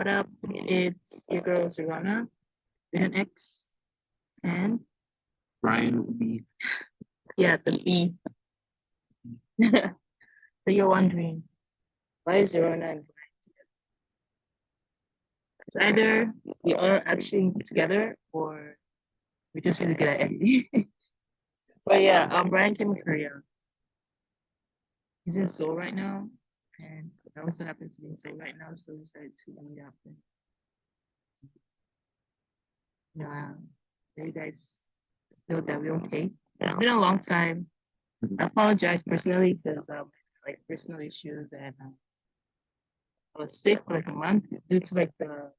What up? It's your girl Serana with an X and Brian B. yeah, the B. So you're wondering why is Serana and Brian together? It's either we are actually together or we just really good at editing. But yeah, Brian came to Korea. He's in Seoul right now, and I also happen to be in Seoul right now, so we decided to meet up. And yeah, you guys know that we're okay. It's been a long time. I apologize personally because like personal issues and I was sick for like a month due to like the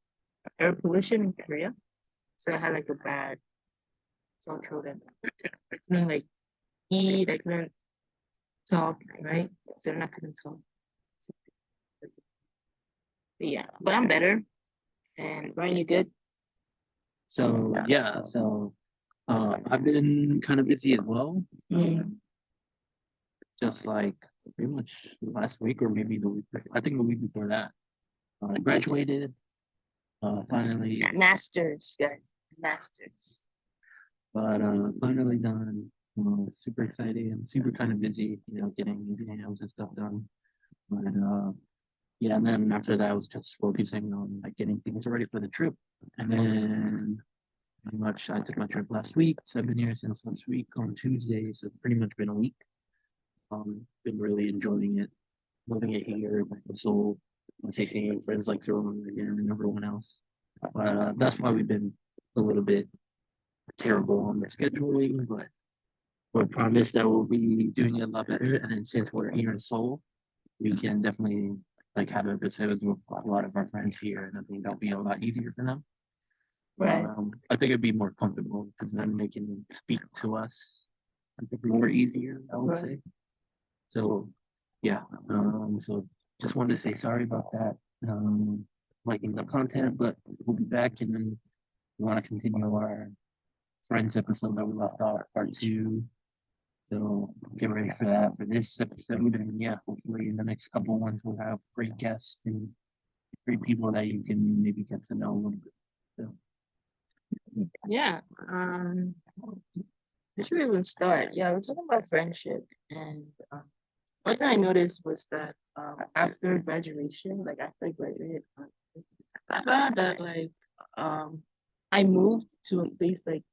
air pollution in Korea. So I had like a bad sore throat and I couldn't like eat, I couldn't talk, right? So I'm not gonna talk. But yeah, but I'm better. And Brian, you good? So yeah, I've been kind of busy as well. Mm. Just like pretty much last week or maybe the week before. I think the week before that. I graduated. Finally, Masters, guys. Masters. but finally done. Super excited and super kind of busy. Getting exams and stuff done. But yeah, and then after that, I was just focusing on like getting things ready for the trip. And then pretty much I took my trip last week. So I've been here since last week on Tuesday. So it's pretty much been a week. Been really enjoying it, loving it here. So taking friends like Jerome again and everyone else. But that's why we've been a little bit terrible on the scheduling, but we promise that we'll be doing it a lot better. And then since we're here in Seoul, we can definitely like have episodes with a lot of our friends here, and I think that'll be a lot easier for them. Right. I think it'd be more comfortable because then they can speak to us. I think more easier, I would say. So yeah, so just wanted to say sorry about that. Liking the content, but we'll be back and then we want to continue our Friends episode that we left off, part 2. So get ready for that for this episode. And yeah, hopefully in the next couple ones we'll have great guests and great people that you can maybe get to know a little bit. So Yeah. Where should we even start? Yeah, we're talking about friendship and one thing I noticed was that after graduation, like after I graduated, I found that like um I moved to a place like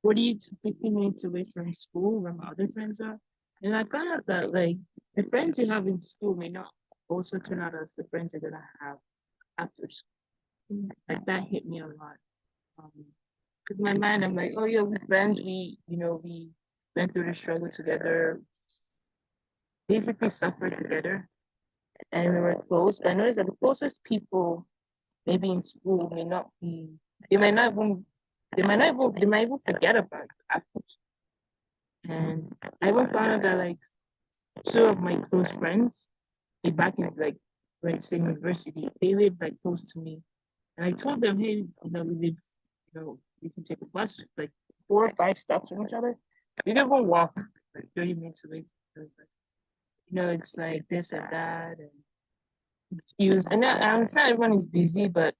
40 to 50 minutes away from school where my other friends are. And I found out that like the friends you have in school may not also turn out as the friends you're gonna have after school. Like that hit me a lot. Because my mind, I'm like, oh yeah, we're friends. We went through the struggle together, basically suffered together, and we were close. But I noticed that the closest people, maybe in school, may not be. They might not even. They might even forget about it after. And I even found out that like two of my close friends, back in like when same university, they lived like close to me. And I told them, hey, we live, we can take a bus like 4 or 5 stops from each other. We can even walk like 30 minutes away. It's like this and that and excuse. And I understand everyone is busy, but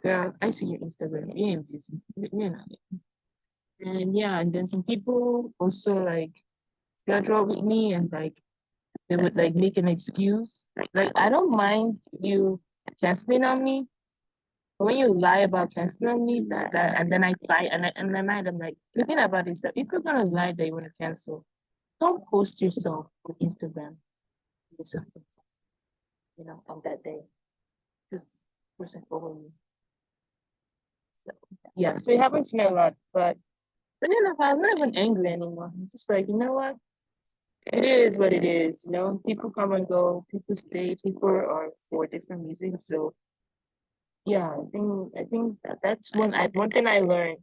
yeah, I see your Instagram. You ain't busy. You're not. And yeah, and then some people also like schedule with me and like they would like make an excuse. Like I don't mind you canceling on me, but when you lie about canceling on me, that and then I lie and my mind I'm like, the thing about it is that if you're gonna lie that you want to cancel, don't post yourself on Instagram or something, on that day. Because person follow you. So yeah, so it happens to me a lot, but I was not even angry anymore. I'm just like, you know what? It is what it is. People come and go, people stay, people are for different reasons. So yeah, I think that's one thing I learned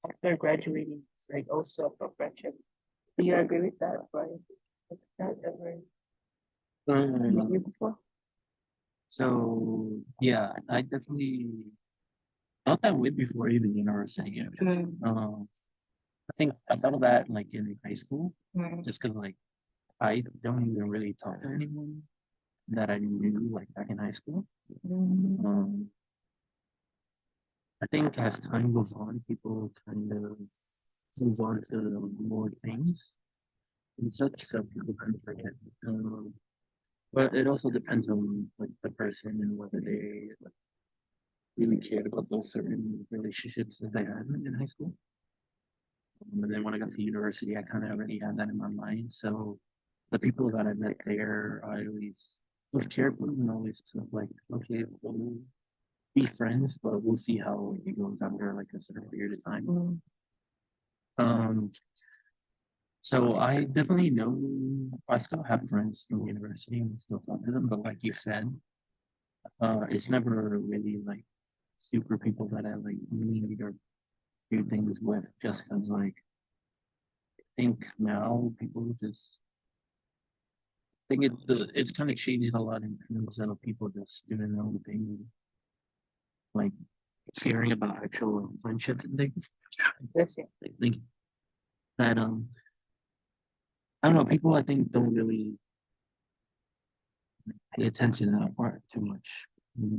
after graduating. It's like also about friendship. Do you agree with that, Brian? That ever met um, you before? so yeah, I definitely felt that way before even saying it. Mm, I think I felt that like in high school, mm, just because like I don't even really talk to anyone that I knew like back in high school. mm, Um, I think as time goes on, people kind of move on to more things and such, so people kind of forget. But it also depends on like the person and whether they like, really cared about those certain relationships that they had in high school. And then when I got to university, I kind of already had that in my mind. So the people that I met there, I always was careful and always took like, okay, we'll be friends, but we'll see how it goes after like a certain period of time. Mm, Um, so I definitely know I still have friends from university and still talk to them, but like you said, it's never really like super people that I like meet or do things with just because like I think now people just think it's kind of changed a lot in terms of people just doing their own thing, like caring about actual friendships and things. yes, yeah. I think that I don't know, people I think don't really pay attention to that part too much.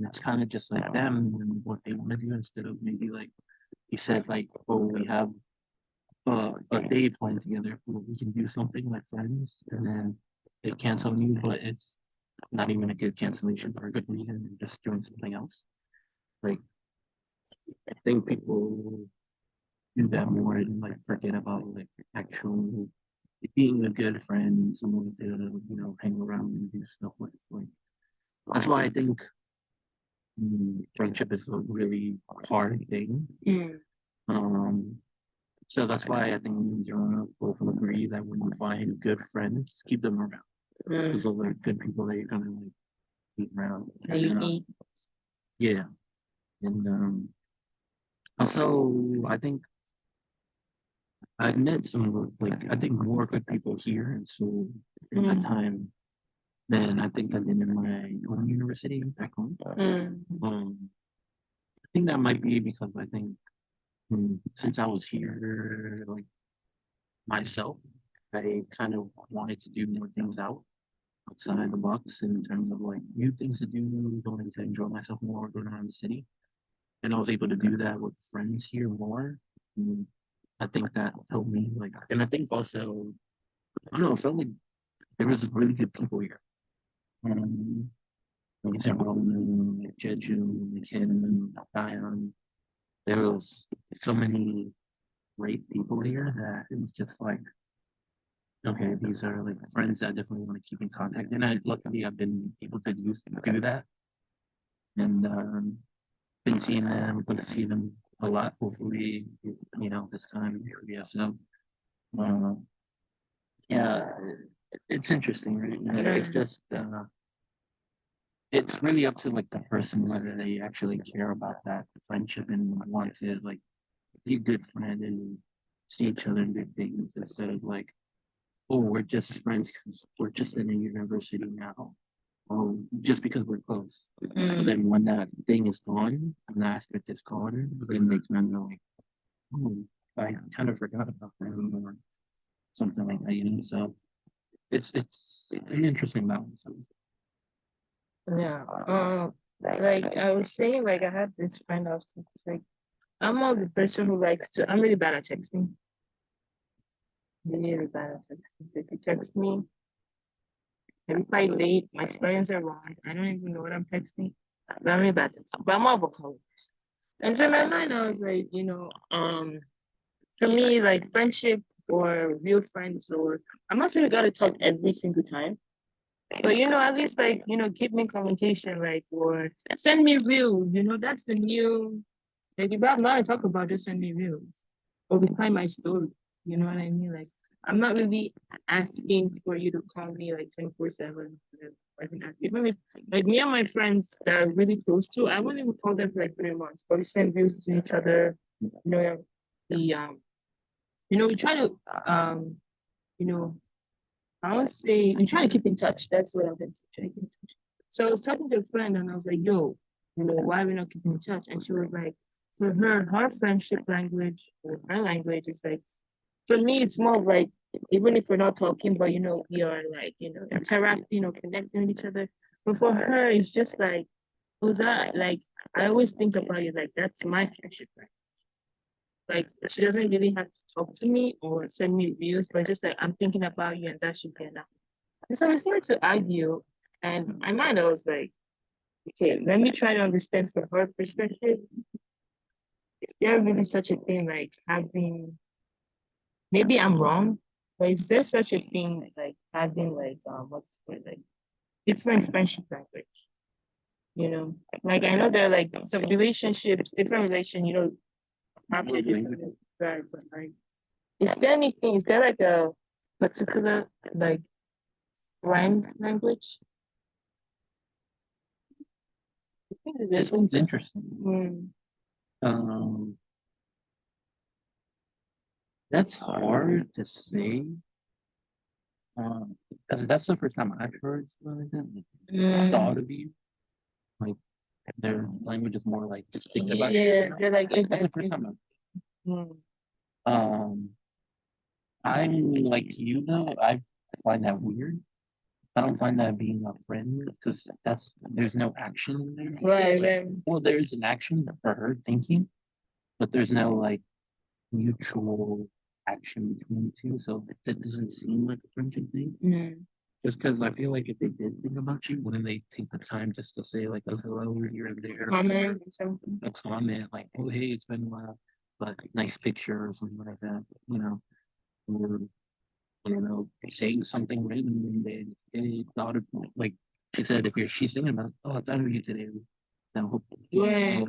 It's kind of just like them and what they want to do instead of maybe like you said, like, oh, we have a day planned together where we can do something like friends, and then they cancel you, but it's not even a good cancellation for a good reason, and just doing something else. Like, I think people do that more and like forget about like actual being a good friend, someone to hang around and do stuff with. Like that's why I think friendship is a really hard thing. Mm, Um, so that's why I think me and Jonah both agree that when you find good friends, keep them around because mm. those are good people that you're gonna like keep around. And you And, need, yeah, and also I think I've met some like I think more good people here, and so in that mm, time than I think I did in my own university back home. mm, I think that might be because I think since I was here, like myself, I kind of wanted to do more things outside the box in terms of like new things to do, going to enjoy myself more, going around the city. And I was able to do that with friends here more. And I think that helped me like, and I think also, I don't know, it felt like there was really good people here. Um, like Tyrone, like Jeju, like him, Dion. There was so many great people here that it was just like, okay, these are like friends that I definitely want to keep in contact. And I luckily I've been able to do that. And been seeing them, going to see them a lot, hopefully, this time. Yeah, so uh, yeah, it's interesting, right? It's mm. just it's really up to like the person whether they actually care about that friendship and want to like be a good friend and see each other in big things instead of like, oh, we're just friends because we're just in a university now. Oh, just because we're close. But then when that thing is gone, and that aspect is gone, then they kind of like, oh, I kind of forgot about them or something like that, So it's an interesting balance. Yeah. Like I was saying, like I had this friend of like I'm more the person who likes to. I'm really bad at texting. Really bad at texting. So if you text me, I reply late. My spellings are wrong. I don't even know what I'm texting. But I'm really bad at texting. But I'm more of a color person. And so in my mind, I was like, for me, like friendship or real friends, or I'm not saying we gotta talk every single time. But at least like, keep me in communication, like, or send me reels, that's the new, like, if I have nothing to talk about, just send me reels or reply my story. You know what I mean? Like, I'm not really asking for you to call me like 24/7. I think that's even if like me and my friends that are really close to, I won't even call them for like 3 months, but we send reels to each other. The we try to you know, I would say we try to keep in touch. That's what I've been trying to keep in touch. So I was talking to a friend and I was like, yo, why are we not keeping in touch? And she was like, for her friendship language or her language is like, for me, it's more of like, even if we're not talking, but we are like, interacting or connecting with each other. But for her, it's just like, was that like I always think about it like that's my friendship, right? Like she doesn't really have to talk to me or send me views, but just like I'm thinking about you and that should be enough. And so we started to argue, and my mind I was like, okay, let me try to understand from her perspective. Is there really such a thing like having, maybe I'm wrong, but is there such a thing like having like what's the word, like different friendship language? You know, like I know there are like some relationships, different relation, you know, have their different right, but like is there anything, is there like a particular like friend language? I think it This is. one's interesting. Mm, Um, that's hard to say. Because that's the first time I've heard something like that. Like, mm, thought of you, like their language is more like just thinking about you. yeah, they're like That's the first time. mm, I'm like you though. I find that weird. I don't find that being a friend because there's no action in there. right, Like, right. well, there's an action for her thinking, but there's no like mutual action between the two. So that doesn't seem like a friendship thing. Mm, Just because I feel like if they did think about you, wouldn't they take the time just to say like a hello here and there, comment or something. a comment like, oh hey, it's been a while, but nice picture or something like that, or I don't know, saying something random one day, hey, thought of like she said, if you're she's thinking about, oh, I thought of you today. I hope Yeah,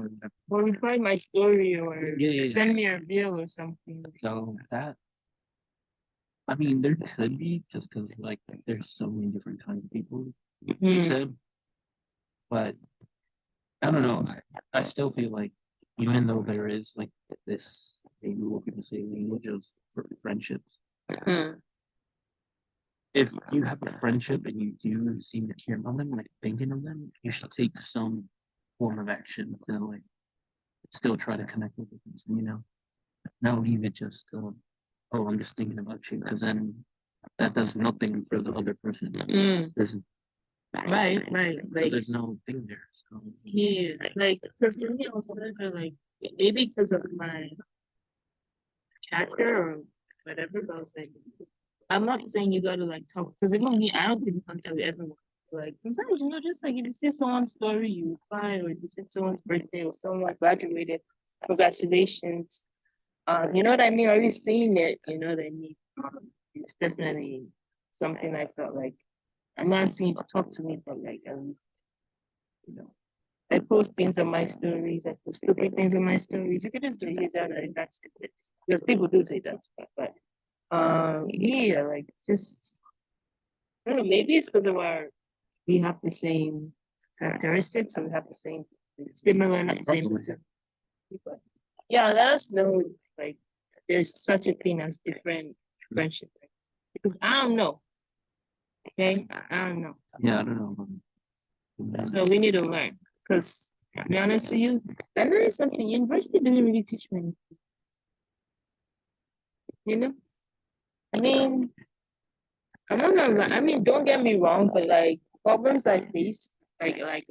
or reply my story or yeah. send me a bill or something. So that I mean, there could be just because like there's so many different kinds of people. You Mm, said, but I don't know. I still feel like even though there is like this maybe what people say language of friendships, mm, if you have a friendship and you do seem to care about them, like thinking of them, you should take some form of action to like still try to connect with them, not leave it just oh, I'm just thinking about you, because then that does nothing for the other person. mm. There's Right, right. so Like, there's no thing there. So yeah, like, because for me, also, like, maybe because of my character or whatever, but I was like, I'm not saying you gotta like talk, because even me, I don't think contact with everyone. Like, sometimes, just like if you see someone's story, you reply, or if you see someone's birthday or someone graduated, congratulations. You know what I mean? Already seeing it, you know what I mean? It's definitely something I felt like I'm not saying to talk to me, but like at least, you know. I post things on my stories. I post stupid things on my stories. You could just believe that like that's stupid because people do say that's stupid. But yeah, like it's just I don't know. Maybe it's because of our we have the same characteristics, so we have the same similar, not the same. probably. But yeah, let us know like there's such a thing as different friendship. Because I don't know. Okay, I don't know. Yeah, I don't know. So we need to learn. Because to be honest with you, I learned something. University didn't really teach me. You know, I mean, I'm not gonna lie. I mean, don't get me wrong, but like problems like this, things like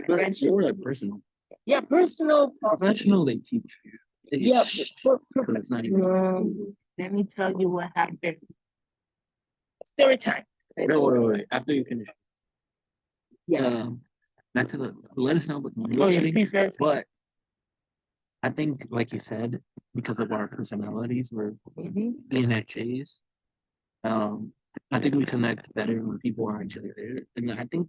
But friendship. more like personal. Yeah, personal. Professional, they teach you. Yeah, But it's not even. let me tell you what happened. Story time. No, wait. After you finish, Yeah. not to let us know what you're Oh yeah, listening. please let's. But I think, like you said, because of our personalities, we're Mhm. ENFJs. Um, I think we connect better when people are actually there, and I think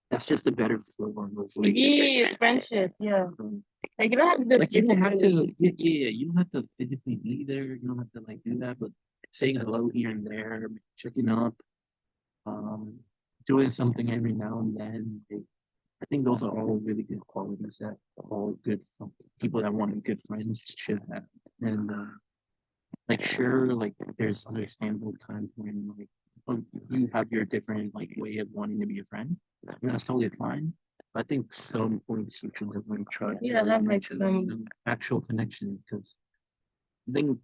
that's just a better form of like Yeah, friendship. Yeah. um, Like you don't have to like you don't have to, physically- you don't have to physically be there. You don't have to like do that, but saying hello here and there, checking up, um, doing something every now and then. I think those are all really good qualities that all good people that want good friends should have. And like sure, like there's understandable times when like you have your different like way of wanting to be a friend. And that's totally fine. But I think some points you should really try Yeah, to have like mention some actual connection because I think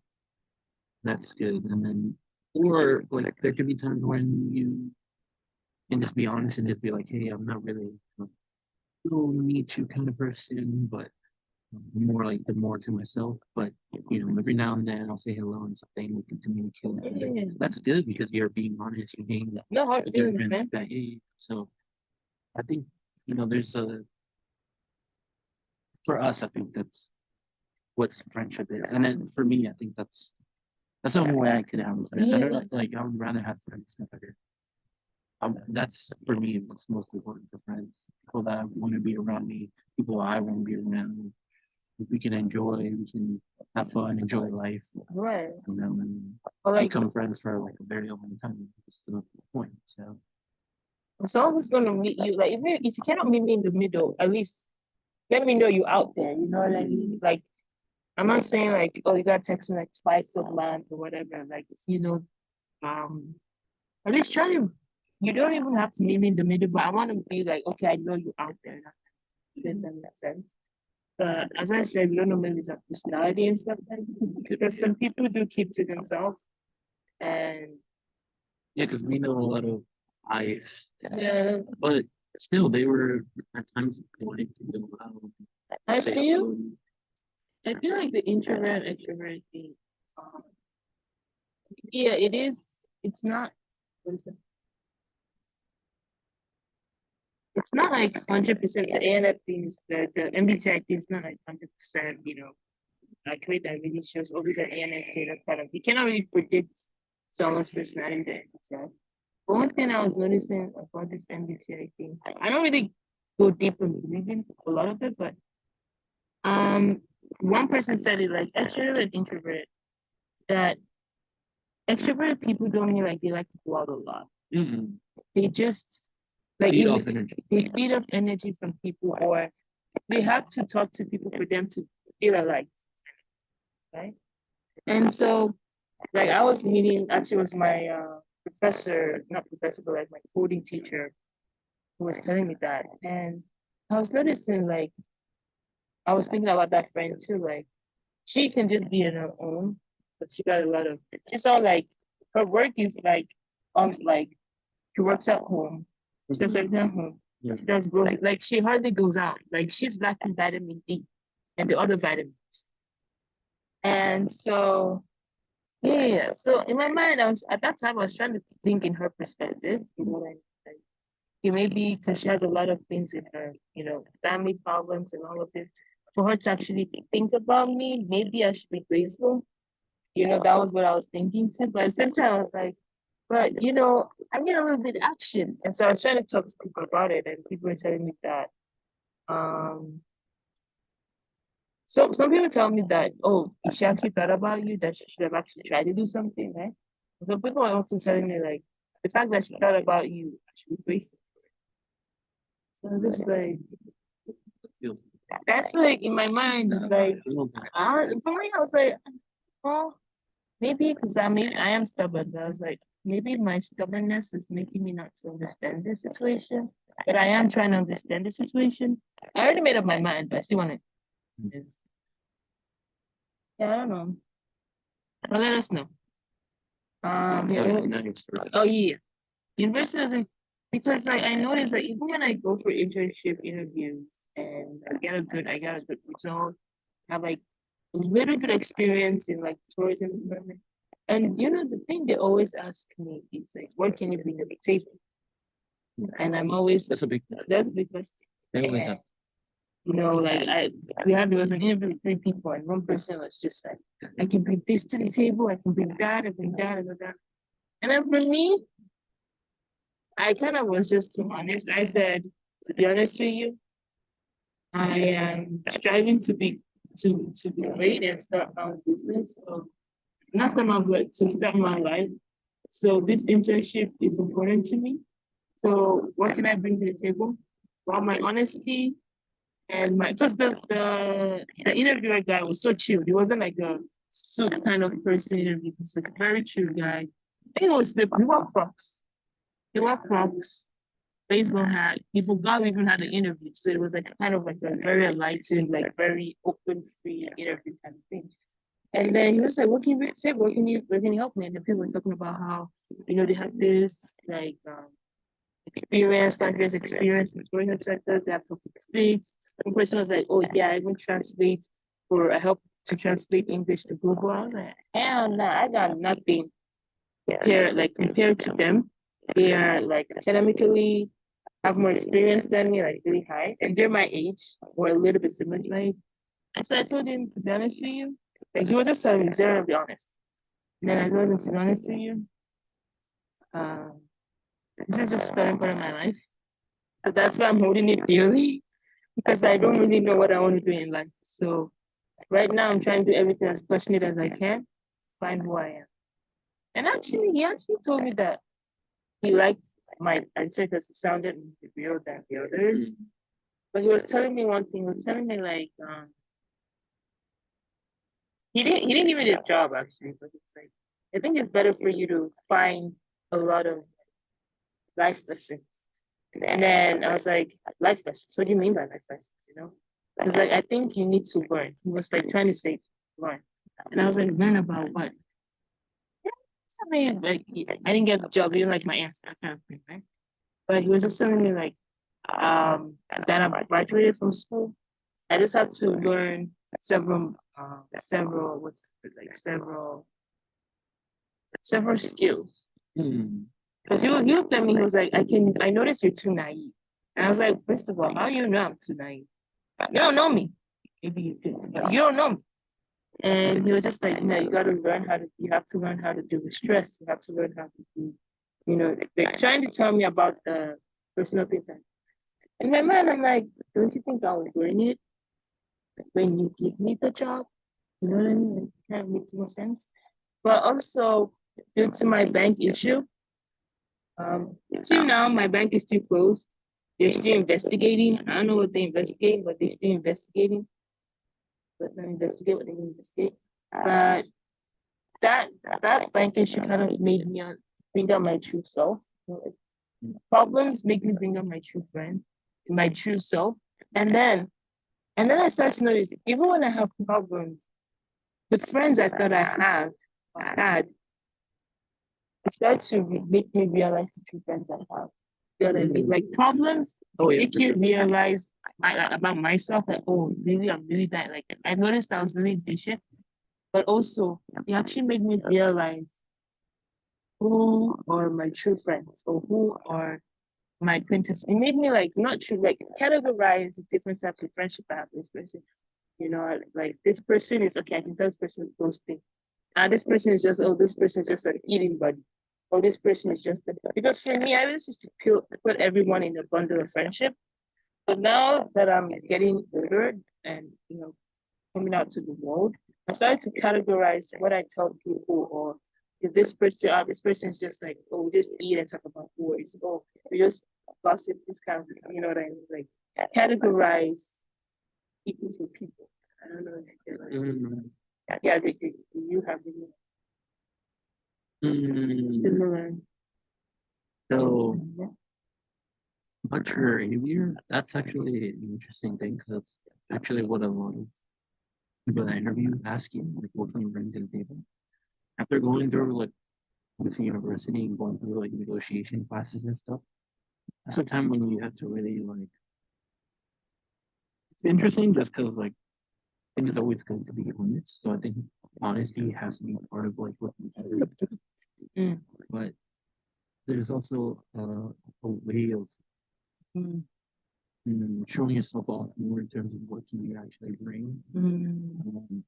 that's good. And then or like there could be times when you can just be honest and just be like, hey, I'm not really no me too kind of person, but more like the more to myself. But every now and then I'll say hello and something we can communicate. Yeah. So that's good because you're being honest, you're being No hard feelings, different. man. So I think there's a for us. I think that's what friendship is, and then for me, I think that's the only way I could have a friend. I Yeah. don't like. I would rather have friends than better. That's for me what's most important for friends. People that want to be around me, people I want to be around. We can enjoy, we can have fun, enjoy life, Right. and Or like become friends for like a very long time. That's the point. So someone who's gonna meet you, like if you cannot meet me in the middle, at least let me know you out there. You know what I mean? Like I'm not saying like, oh, you gotta text me like twice a month or whatever. Like um, at least try to. You don't even have to meet me in the middle, but I want to be like, okay, I know you out there. If that makes sense. But as I said, we don't know maybe some personality and stuff like that. Because some people do keep to themselves. And yeah, because we know a lot of eyes, yeah, but still, they were at times wanting to go out. I Say feel hello. I feel like the introvert extrovert thing. Um, yeah, it is. It's not. What is it? It's not like 100%. The ANF things, the MBTI thing is not like 100%. Like way that really shows always an ANFJ. That's part of. You cannot really predict someone's personality there. So, but one thing I was noticing about this MBTI thing, I don't really go deep in reading a lot of it, but um, one person said it like extrovert and introvert. That extrovert people don't mean like they like to go out a lot. Mm-mm. They just like Feed if off energy. they feed off energy from people, or they have to talk to people for them to feel alive, right? And so, like I was meeting, actually, it was my professor, not professor, but like my coding teacher, who was telling me that, and I was noticing, like, I was thinking about that friend too, like, she can just be in her own, but she got a lot of. It's all like her work is like she works at home, she does everything at home. Yeah. She does grow like she hardly goes out. Like she's lacking vitamin D and the other vitamins. And so yeah. So in my mind, I was at that time I was trying to think in her perspective, like, maybe because she has a lot of things in her, family problems and all of this. For her to actually think about me, maybe I should be grateful. That was what I was thinking too. But at the same time, I was like, but I need a little bit of action. And so I was trying to talk to people about it, and people were telling me that um so some people tell me that, oh, if she actually thought about you, that she should have actually tried to do something, right? So people are also telling me like the fact that she thought about you, I should be grateful. So this like Feels that's like in my mind, it's like for me, I was like, oh, maybe because I am stubborn, but I was like, maybe my stubbornness is making me not to understand this situation. But I am trying to understand the situation. I already made up my mind, but I still want to. Yeah, I don't know. But let us know. Yeah. Oh yeah. University doesn't because like I noticed that even when I go for internship interviews and I got a good result, have like a little good experience in like tourism department. And the thing they always ask me is like, what can you bring to the table? And I'm always That's a big. that's a big question. They always And, have. like there was an interview with 3 people, and one person was just like, I can bring this to the table, I can bring that, I bring that, I bring that. And then for me, I kind of was just too honest. I said, to be honest with you, I am striving to be great and start my own business. So not start my work to start my life. So this internship is important to me. So what can I bring to the table? Well, my honesty and my just the interviewer guy was so chill. He wasn't like a suit kind of person interview. He's like a very chill guy. I think it was he wore Crocs. He wore Crocs, baseball hat. He forgot we even had an interview. So it was like kind of like a very enlightened, like very open, free interview kind of thing. And then he was like, what can you say? What can you help me? And the people were talking about how, they have this like experience, 5 years experience in tourism sectors. They have to complete. One person was like, "Oh yeah, I even translate or I help to translate English to Google." I was like, "Hell no, I got nothing compared to them. They are like academically have more experience than me, like really high, and they're my age or a little bit similar to my age." And so I told him, to be honest with you, like he was just telling me zero to be honest. And then I told him, to be honest with you, um, this is just starting part of my life. So that's why I'm holding it dearly because I don't really know what I want to do in life. So right now I'm trying to do everything as passionate as I can, find who I am. And actually, he actually told me that he liked my answer because it sounded more real than the others. But he was telling me one thing. He was telling me like he didn't give me the job actually, but it's like I think it's better for you to find a lot of life lessons. And then I was like, life lessons? What do you mean by life lessons? You know? I was like, I think you need to learn. He was like trying to say learn. And I was like, learn about what? Something like I didn't get the job, even like my answer, that kind of thing, right? But he was just telling me like that I graduated from school. I just have to learn several what's like several skills. Mm. Because he looked at me, he was like, I noticed you're too naive. And I was like, first of all, how do you know I'm too naive? You don't know me. Maybe you do. You don't know me. And he was just like, you gotta learn you have to learn how to deal with stress. You have to learn how to do, they're trying to tell me about the personal things. In my mind, I'm like, don't you think I'll learn it when you give me the job? You know what I mean? It kind of makes no sense. But also, due to my bank issue, till now, my bank is still closed. They're still investigating. I don't know what they investigate, but they're still investigating. But them investigate what they investigate. But that that bank issue kind of made me bring out my true self. Problems make me bring out my true friend, my true self, and then I start to notice even when I have problems, the friends I thought I had, it starts to make me realize the true friends I have. You know what I mean? Like problems make you realize about myself that, oh, really, I'm really that. Like, I noticed I was really patient, but also, it actually made me realize who are my true friends or who are my acquaintances. It made me like not true, like categorize the different types of friendship I have with this person. You know, like this person is okay, I can tell this person those things. And this person is just, oh, this person is just an eating buddy. Or this person is just because for me, I was just to put everyone in a bundle of friendship. But now that I'm getting older and coming out to the world, I started to categorize what I tell people or if this person is just like, oh, we just eat and talk about boys, oh, we just gossip, this kind of, you know what I mean? Like categorize people for people. I don't know if you like, yeah, do you have any similar? So mature behavior, that's actually an interesting thing because that's actually what a lot of people that I interview ask you, like what can you bring to the table? After going through like going to university and going through like negotiation classes and stuff, that's a time when you have to really like it's interesting just because like I think it's always going to be honest. So I think honesty has to be part of like what you do. Mm, But there's also a way of mm, showing yourself off more in terms of what can you actually bring. mm,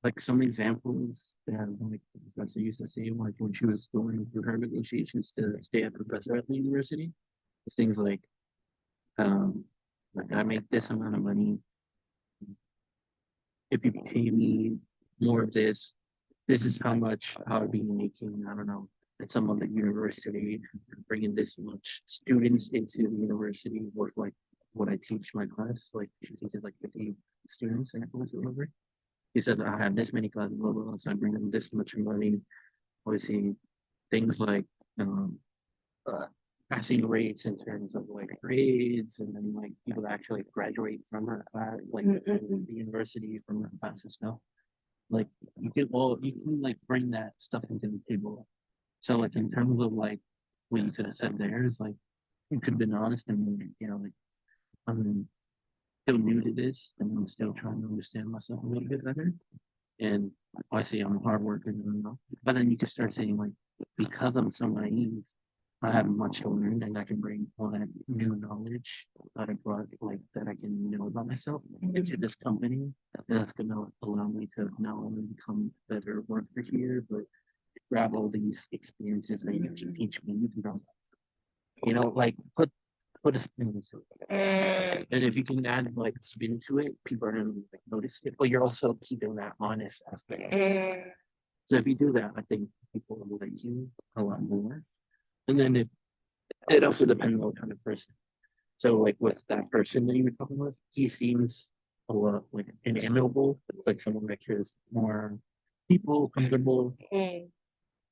Like some examples that like the professor used to say, like when she was going through her negotiations to stay a professor at the university, things um, like I make this amount of money. If you pay me more of this, this is how much I would be making. I don't know at some other university, bringing this much students into the university worth like what I teach my class. Like she teaches like 50 students in a class or whatever. He said I have this many classes, blah, blah, blah, so I bring them this much money. Obviously, things like um, uh, passing rates in terms of like grades, and then like people that actually graduate from her class, like from the university from her class and stuff. Like you can like bring that stuff into the table. So like in terms of like what you could have said there is like you could have been honest and, like, I'm still new to this and I'm still trying to understand myself a little bit better. And I say I'm a hard worker, but then you can start saying like, because I'm so naive, I have much to learn and I can bring all that new knowledge that I brought, like that I can know about myself into this company. That's gonna allow me to not only become a better worker here, but grab all these experiences that you can teach me. You can go, like put a spin into it. And if you can add like spin to it, people are gonna like notice it. But you're also keeping that honest aspect. So if you do that, I think people will like you a lot more. And then it also depends on what kind of person. So like with that person that you were talking about, he seems a lot like inimitable, like someone that cares more people, comfortable.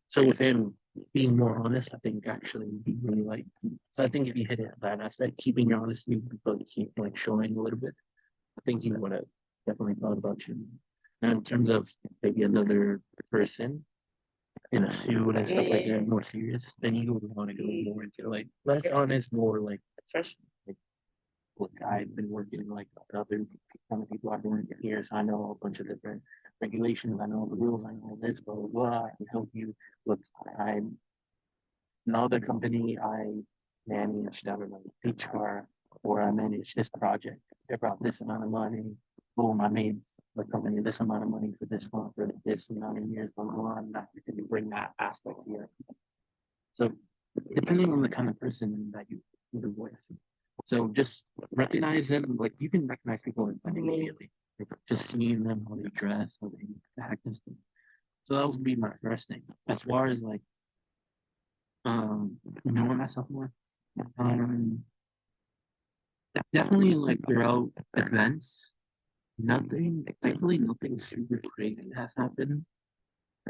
So with him being more honest, I think actually would be really like. So I think if you hit it that aspect, keeping your honesty, but keep like showing a little bit, I think he would have definitely thought about you. And in terms of maybe another person in a suit and stuff like that, more serious, then you would want to go more into like less honest, more like professional. Like, look, I've been working like other kind of people I've been working here, so I know a bunch of different regulations, I know the rules, I know this, blah blah blah. I can help you. Look, I'm another company I managed, I don't know, HR, or I managed this project. They brought this amount of money. Boom, I made the company this amount of money for this month for this amount of years, blah, blah, blah. And that you can bring that aspect here. So depending on the kind of person that you live with. So just recognize them, like you can recognize people like immediately. Like, just seeing them, how they dress, how they act and stuff. So that would be my first thing. As far as like knowing myself more. Um, definitely like throughout events, thankfully nothing super crazy has happened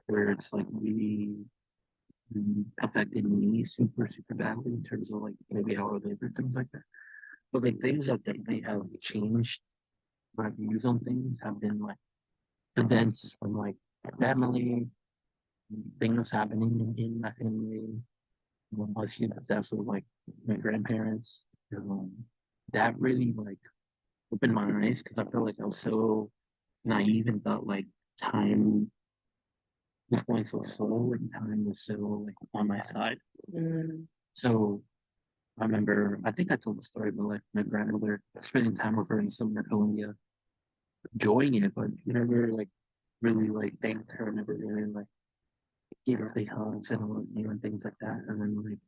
where it's like really affected me super badly in terms of like maybe how I live or things like that. But like things that definitely have changed my views on things have been like events from like my family, things happening in my family. I see the deaths of like my grandparents. Um, that really like opened my eyes because I felt like I was so naive and thought like time was going so slow and time was so like on my side. So I remember, I think I told the story, but like my grandmother spending time with her in summer Colombia, enjoying it, but never like really like thanked her, never really like gave her big hugs and love you and things like that. And then like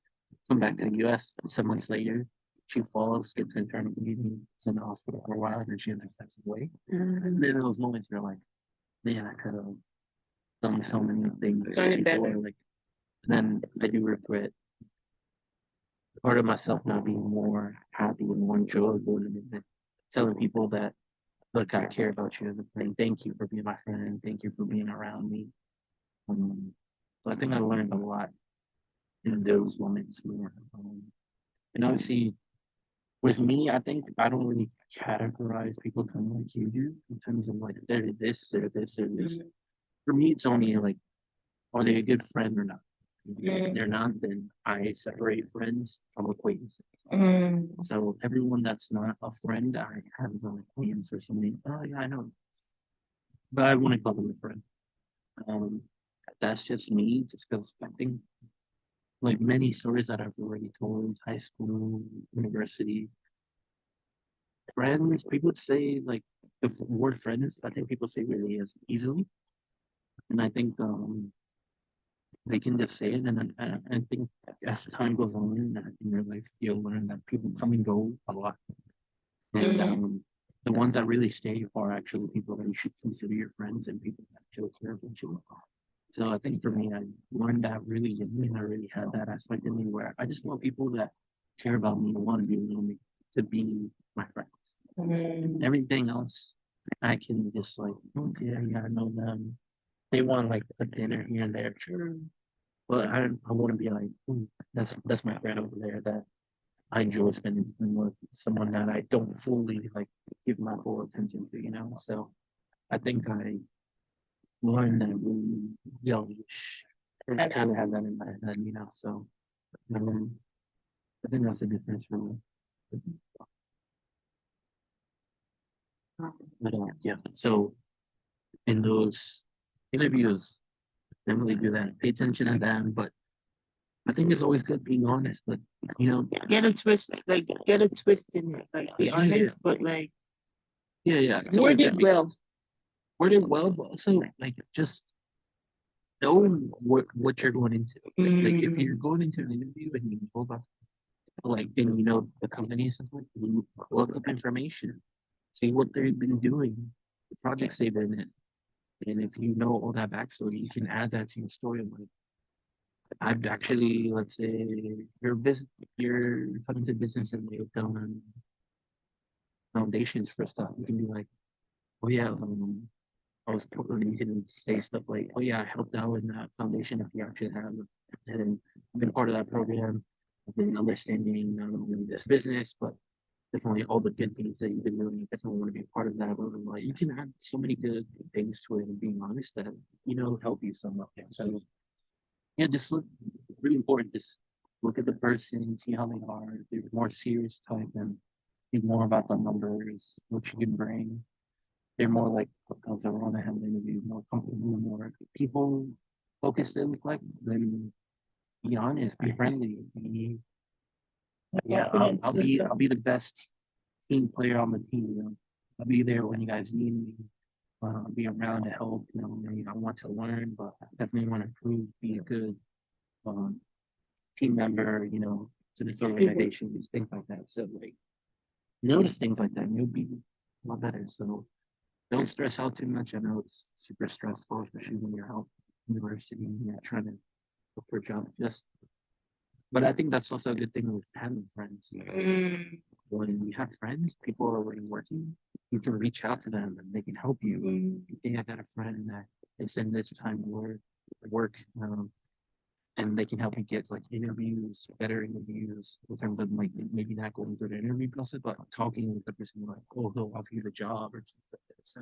come back to the US 7 months later, she falls, gets internal bleeding, is in the hospital for a while, and then she ends up passing away. And then those moments were like, man, I could have done so many things before, like, and then I do regret part of myself not being more happy and more enjoyable and telling people that, look, I care about you and thank you for being my friend, thank you for being around me. So I think I learned a lot in those moments more. And obviously, with me, I think I don't really categorize people kind of like you do in terms of like they're this, they're this, they're this. For me, it's only like, are they a good friend or not? If they're not, then I separate friends from acquaintances. So everyone that's not a friend, I have an acquaintance or something. Oh yeah, I know, but I wouldn't call them a friend. Um, that's just me, just because I think like many stories that I've already told, high school, university, friends, people say like the word friends, I think people say really as easily. And I think they can just say it, and then I think as time goes on in your life, you'll learn that people come and go a lot, and the ones that really stay are actually people that you should consider your friends and people that actually care about you. So I think for me, I learned that really young, and I really had that aspect in me where I just want people that care about me and want to be around me to be my friends. Everything else, I can just like, okay, yeah, I know them. They want like a dinner here and there, sure. But I want to be like, that's my friend over there that I enjoy spending time with, someone that I don't fully like give my full attention to, So I think I learned that really youngish. And I kind of have that in my head, So um, I think that's the difference for me. But yeah, so in those interviews, definitely do that. Pay attention to them, but I think it's always good being honest. But you know, Get a twist, like get a twist in it. Like be Yeah. honest, but like yeah, it's always word good it to be well. word it well, but also like just know what you're going into. Like if you're going into an interview and you know about like and you know the company and stuff like you look up information, see what they've been doing, the projects they've been in. And if you know all that backstory, you can add that to your story. Like I've actually, let's say, you're coming to business and they've done foundations for stuff. You can be like, oh yeah, you can say stuff like, oh yeah, I helped out in that foundation if you actually have, and been part of that program. I've been understanding not only this business, but definitely all the good things that you've been doing. You definitely want to be a part of that. But like, you can add so many good things to it and being honest that, help you so much. So yeah, just look really important. Just look at the person, see how they are. If they're more serious type and think more about the numbers, what you can bring. They're more like because they want to have an interview, more comfortable, more people focused. They look like then be honest, be friendly. Yeah, I'll be the best team player on the team. I'll be there when you guys need me. Be around to help. I want to learn, but I definitely want to prove, be a good um, team member. To this organization, these things like that. So like, notice things like that, and you'll be a lot better. So don't stress out too much. I know it's super stressful, especially when you're out university and you're trying to look for a job. But I think that's also a good thing with having friends. When you have friends, people are already working, you can reach out to them and they can help you. Hey, I got a friend that is in this time of work, and they can help you get like interviews, better interviews in terms of like maybe not going through the interview process, but talking with the person like, oh, he'll offer you the job or something like that. So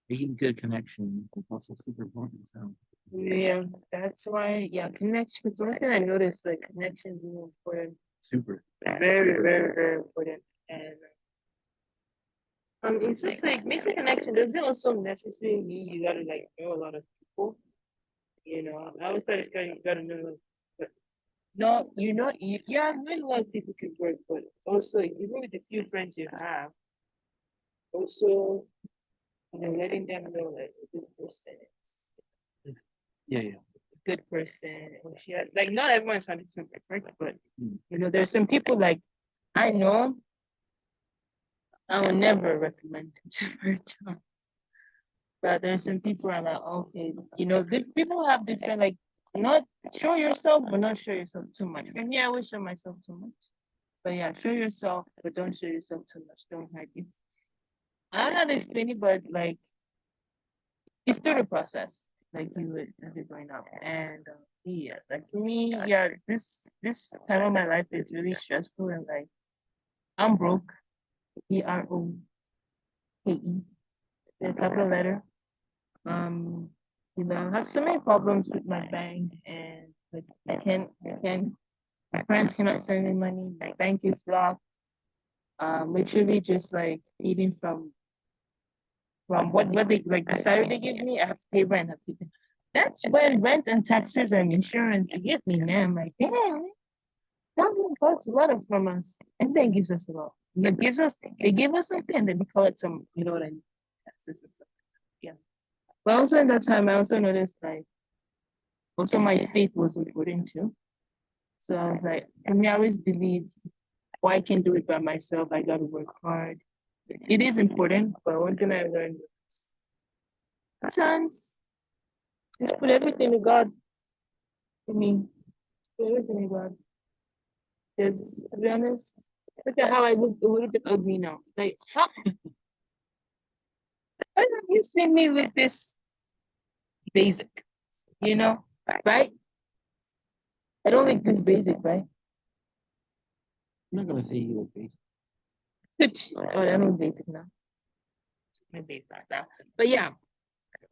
making good connection is also super important. So Yeah, that's why, yeah, connection. Because one thing I noticed, like connection is really important. super. Very, very, very important. And it's just like making connection doesn't also necessarily mean you gotta like know a lot of people. I always thought it's kind of you gotta know, but no, yeah, not a lot of people can work, but also even with the few friends you have, also letting them know that this person is Yeah, yeah. a good person. And like not everyone's 100% perfect, but Mm. there's some people like I know I will never recommend them to for a job. But there's some people are like, okay, people have different like not show yourself, but not show yourself too much. For me, I would show myself too much. But yeah, show yourself, but don't show yourself too much. Don't hide it. I don't know how to explain it, but like it's through the process, like you would as you're growing up. And yeah, like for me, yeah, this time of my life is really stressful and like I'm broke. BROKE, the capital letter. Um, I have so many problems with my bank and like my parents cannot send me money. My bank is locked. Literally just like eating from what they like the salary they give me, I have to pay rent. I have to pay. That's when rent and taxes and insurance get me, man. I'm like, damn, government collects a lot of from us and then gives us a lot. They give us something and then they collect some, you know what I mean? Taxes and stuff. Yeah. But also in that time, I also noticed like also my faith was important too. So I was like, for me, I always believe, well, I can do it by myself. I got to work hard. It is important, but one thing I learned was sometimes just put everything to God. For me, put everything to God. Because to be honest, look at how I look a little bit ugly now. Like, why don't you see me with this basic? Right? I don't think this basic, right? I'm not gonna say you were basic. Oh, I don't basic now. My basic stuff. But yeah,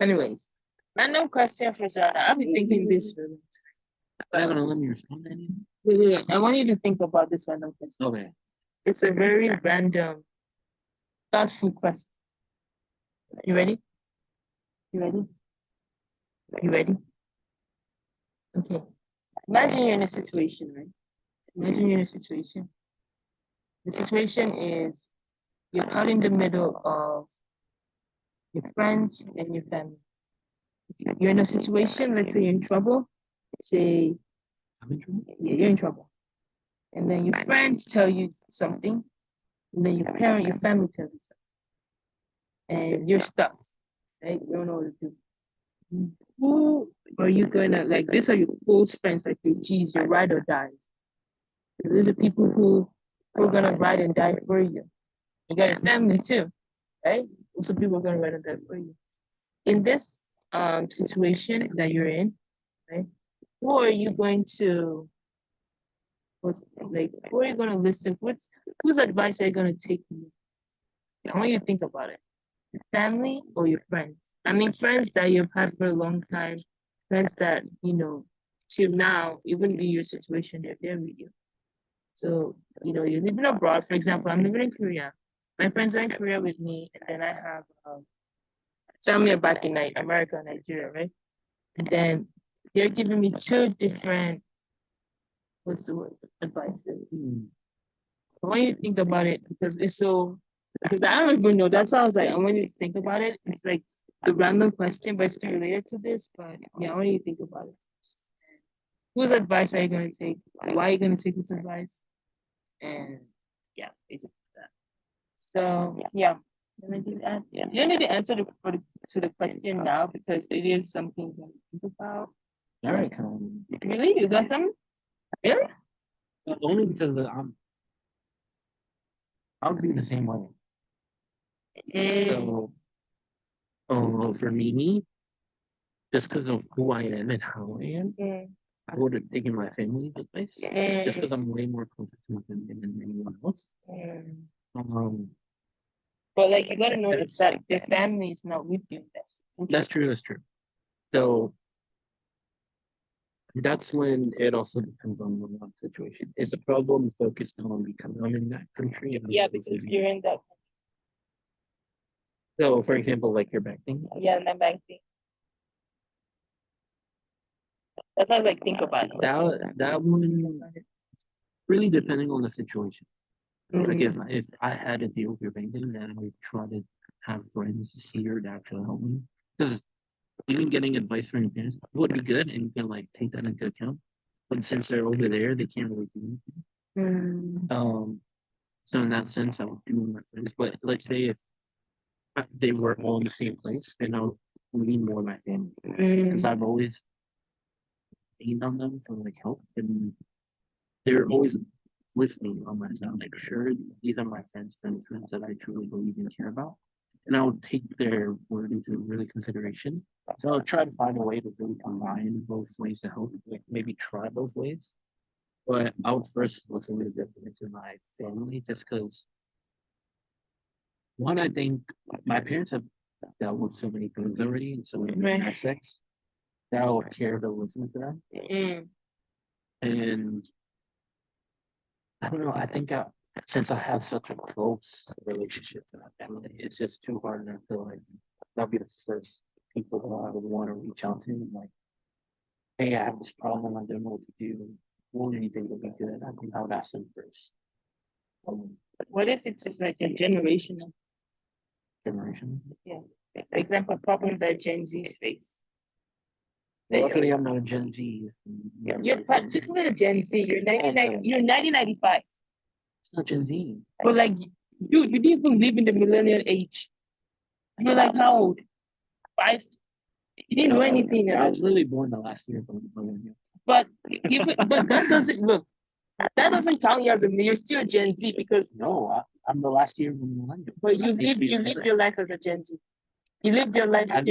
anyways, random question for Zara. I've been thinking this for a long time. I'm gonna let me respond to any. Wait, wait, wait. I want you to think about this random question. Okay. It's a very random thoughtful question. You ready? You ready? You ready? Okay. Imagine you're in a situation, right? Imagine you're in a situation. The situation is you're caught in the middle of your friends and your family. You're in a situation, let's say you're in trouble, say I'm in trouble. you're in trouble. And then your friends tell you something, and then your family tells you something. And you're stuck, right? You don't know what to do. Who are you gonna like? These are your close friends, like your G's, your ride or dies. These are people who are gonna ride and die for you. You got your family too, right? Also, people are gonna ride and die for you. In this situation that you're in, right? Who are you going to who are you gonna listen? Whose advice are you gonna take from you? I want you to think about it. Your family or your friends? I mean friends that you've had for a long time, friends that, till now, even in your situation, they're there with you. So, you're living abroad. For example, I'm living in Korea. My friends are in Korea with me, and then I have family are back in America, Nigeria, right? And then they're giving me two different, what's the word, advices. I want you to think about it because because I don't even know. That's why I was like, I want you to think about it. It's like a random question, but it's still related to this. But yeah, I want you to think about it first. Whose advice are you going to take? Why are you going to take this advice? And yeah, basically that. So yeah, let me do that. Yeah, you don't need to answer to the question now because it is something to think about. All right. Really? You got some? Really? Only because I would be the same way. So, for me, just because of who I am and how I am, I would have taken my family's advice. Just because I'm way more closer to them than anyone else. But like you gotta notice that their family is not with you. That's true. That's true. So that's when it also depends on the situation. Is the problem focused on because I'm in that country? Yeah, because you're in that. So, for example, like your bank thing. Yeah, my bank thing. That's how I like think about it. That one really depending on the situation. Like if I had to deal with your banking, then I would try to have friends here to actually help me. Because even getting advice from your parents would be good and you can like take that into account. But since they're over there, they can't really do anything. So in that sense, I would do my friends. But let's say if they were all in the same place, then I would lean more on my family. Because I've always leaned on them for like help and they're always with me on my side. Like, sure, these are my friends that I truly believe and care about. And I'll take their word into really consideration. So I'll try to find a way to really combine both ways to help, like maybe try both ways. But I would first listen to my family just because one, I think my parents have dealt with so many things already and so many different aspects that I would care to listen to them. And I don't know. I think since I have such a close relationship with my family, it's just too hard not to like. That'll be the first people who I would want to reach out to. And like, hey, I have this problem. I don't know what to do. Won't anything will be good? I think I would ask them first. What if it's just like a generational? Yeah. For example, problem that Gen Zs face. Luckily, I'm not a Gen Z. You're particularly a Gen Z. You're 1995. It's not Gen Z. But like you didn't even live in the millennial age. You were like how old? 5? You didn't know anything. I was literally born the last year of the millennial. But that doesn't look. That doesn't count you as you're still a Gen Z because no, I'm the last year of the millennial. But you live your life as a Gen Z. You lived your life. I'm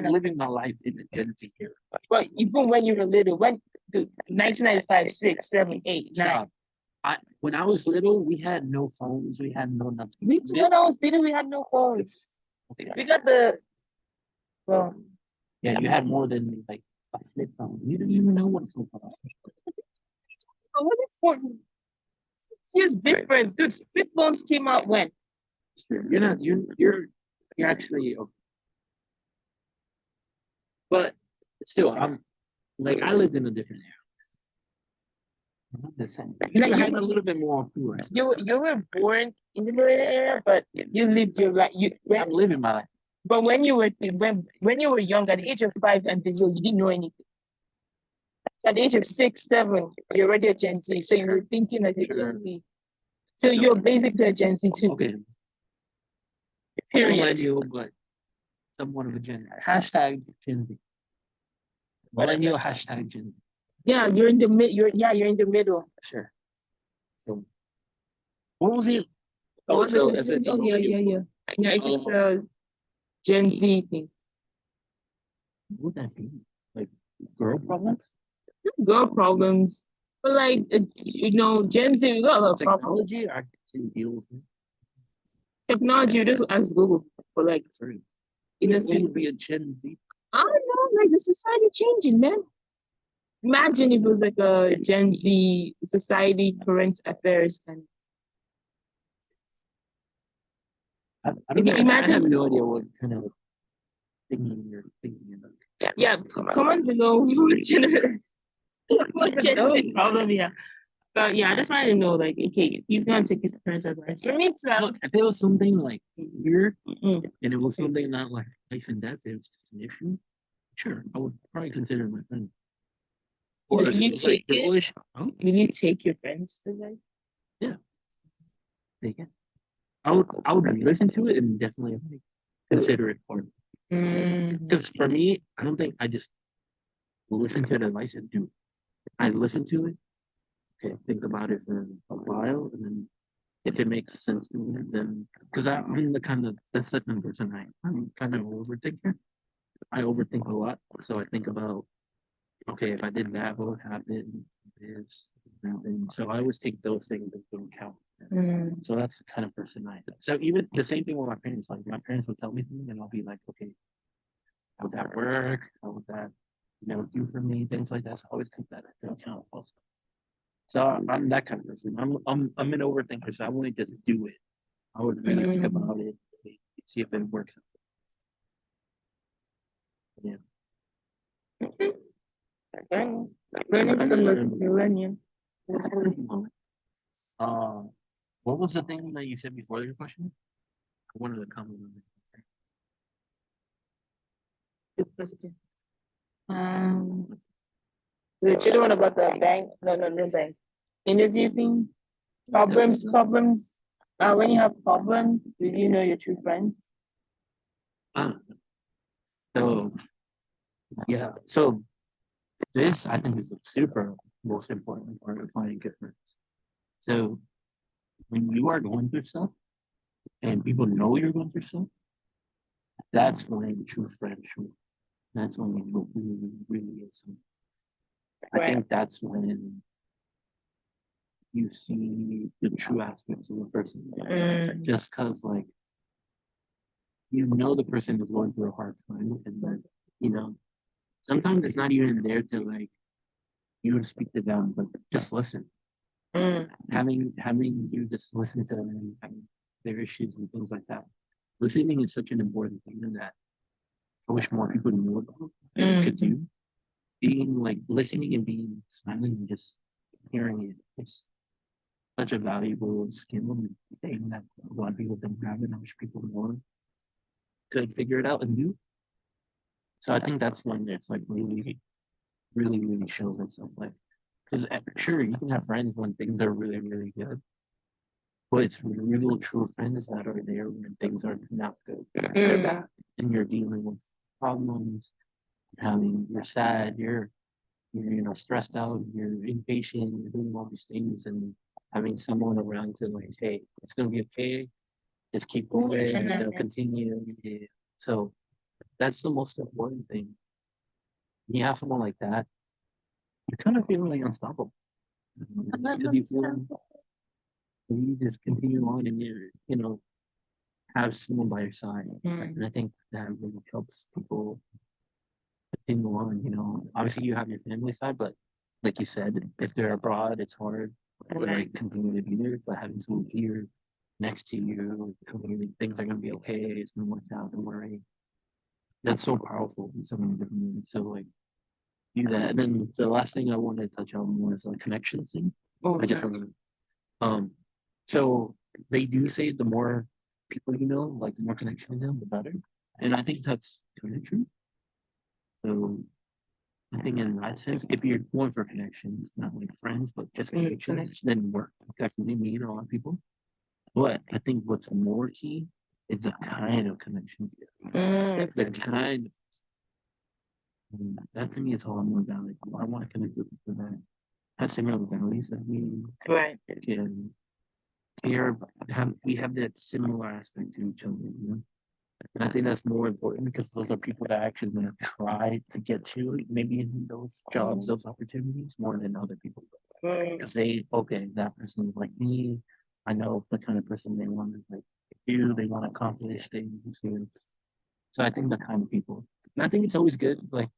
living my life in the Gen Z era. But even when you were little, 1995, 6, 7, 8, 9. When I was little, we had no phones. We had no nothing. When I was little, we had no phones. We got the. Well. Yeah, you had more than like A flip phone. You don't even know what a flip phone is. Oh, what is 6 years difference? Dude, flip phones came out when? You're not, you're actually, but still, like, I lived in a different era. Not the same. You Like, had a little bit more cool. you were born in the millennial era, but you lived your life. I'm living my life. But when you were young, at the age of 5 and below, you didn't know anything. At the age of 6, 7, you're already a Gen Z, so you're thinking like a Gen Z. So you're basically a Gen Z too. Okay, Period. millennial, but somewhat of a Gen. Hashtag Gen Z. Millennial hashtag Gen Z. Yeah, you're in the mid. You're in the middle. Sure. So, what was it? Oh, Oh, so it's if it's a yeah, millennial, yeah. If it's a Gen Z thing, what would that be? Like girl problems? girl problems, but like Gen Z, we got a lot of problems. Technology, I can deal with it. Technology, you just ask Google for like Sorry. in a It would be a Gen Z. I don't know, like the society changing, man. Imagine if it was like a Gen Z society, current affairs, and I don't know. I imagine. have no idea what kind of thinking you're thinking about. Yeah, comment below what Gen Z problem, yeah. But yeah, I just wanted to know, like, okay, he's gonna take his parents' advice. For me to Look, if it was something like here, mm, and it was something not like life and death, it was just an issue, sure, I would probably consider my friend. Or if you it's like take it? girlish, oh, Will you take your friends' advice? yeah, take it. I would listen to it and definitely consider it part. Because for me, I don't think I just listen to the advice and do it. I listen to it, okay, think about it for a while, and then if it makes sense to me, then because I'm the kind of that's the kind of person I'm kind of an overthinker. I overthink a lot, so I think about okay, if I did that, what would happen? This, and so I always take those things into account. So that's the kind of person I am. So even the same thing with my parents. Like my parents would tell me something, and I'll be like, okay, how would that work? How would that, do for me? Things like that. So I always take that into account also. So I'm that kind of person. I'm an overthinker, so I wouldn't just do it. I would really think about it, see if it works. Yeah. Learning from the millennium. Uh, what was the thing that you said before your question? I wanted to comment on it. Good question. The children one about the bank, no bank. Interview thing, problems. When you have problems, do you know your true friends? Ah, so yeah, so this I think is a super most important part of finding good friends. So when you are going through stuff and people know you're going through stuff, that's when true friendship. That's when you really is. I think that's when you see the true aspects of a person. Just because, like, the person is going through a hard time, and then, sometimes it's not even there to, like, you would speak to them, but just listen. Having you just listen to them and their issues and things like that. Listening is such an important thing in that I wish more people knew about and could do. Being like listening and being silent and just hearing it is such a valuable skill and thing that a lot of people don't have, and I wish people more could figure it out and do. So I think that's when it's like really, really, really shows itself. Like, because sure you can have friends when things are really, really good, but it's real true friends that are there when things are not good. They're bad, and you're dealing with problems. You're sad. You're stressed out. You're impatient. You're doing all these things, and having someone around to like, hey, it's gonna be okay. Just keep going. They'll continue. Yeah. So that's the most important thing. When you have someone like that, you kind of feel like unstoppable. Because you just continue on and have someone by your side. And I think that really helps people continue on, obviously you have your family side, but like you said, if they're abroad, it's hard to Right. like continue to be there, but having someone here next to you, telling you things are gonna be okay, it's gonna work out, don't worry. That's so powerful in so many different ways. So like do that. And then the last thing I wanted to touch on was like connections thing. I just Okay. want to so they do say the more people you know, like the more connection you have, the better. And I think that's kind of true. So I think in that sense, if you're going for connections, not like friends, but just connections, then work. Definitely meet a lot of people. But I think what's more key is the kind of connection. It's the kind of that to me is all more valuable. I want to connect with people that have similar values that we Right. can care about. We have that similar aspect to each other, you know? And I think that's more important because those are people that actually gonna try to get you maybe in those jobs, those opportunities more than other people. Because they, okay, that person is like me. I know the kind of person they want to like do, they want to accomplish things. So I think the kind of people. And I think it's always good, like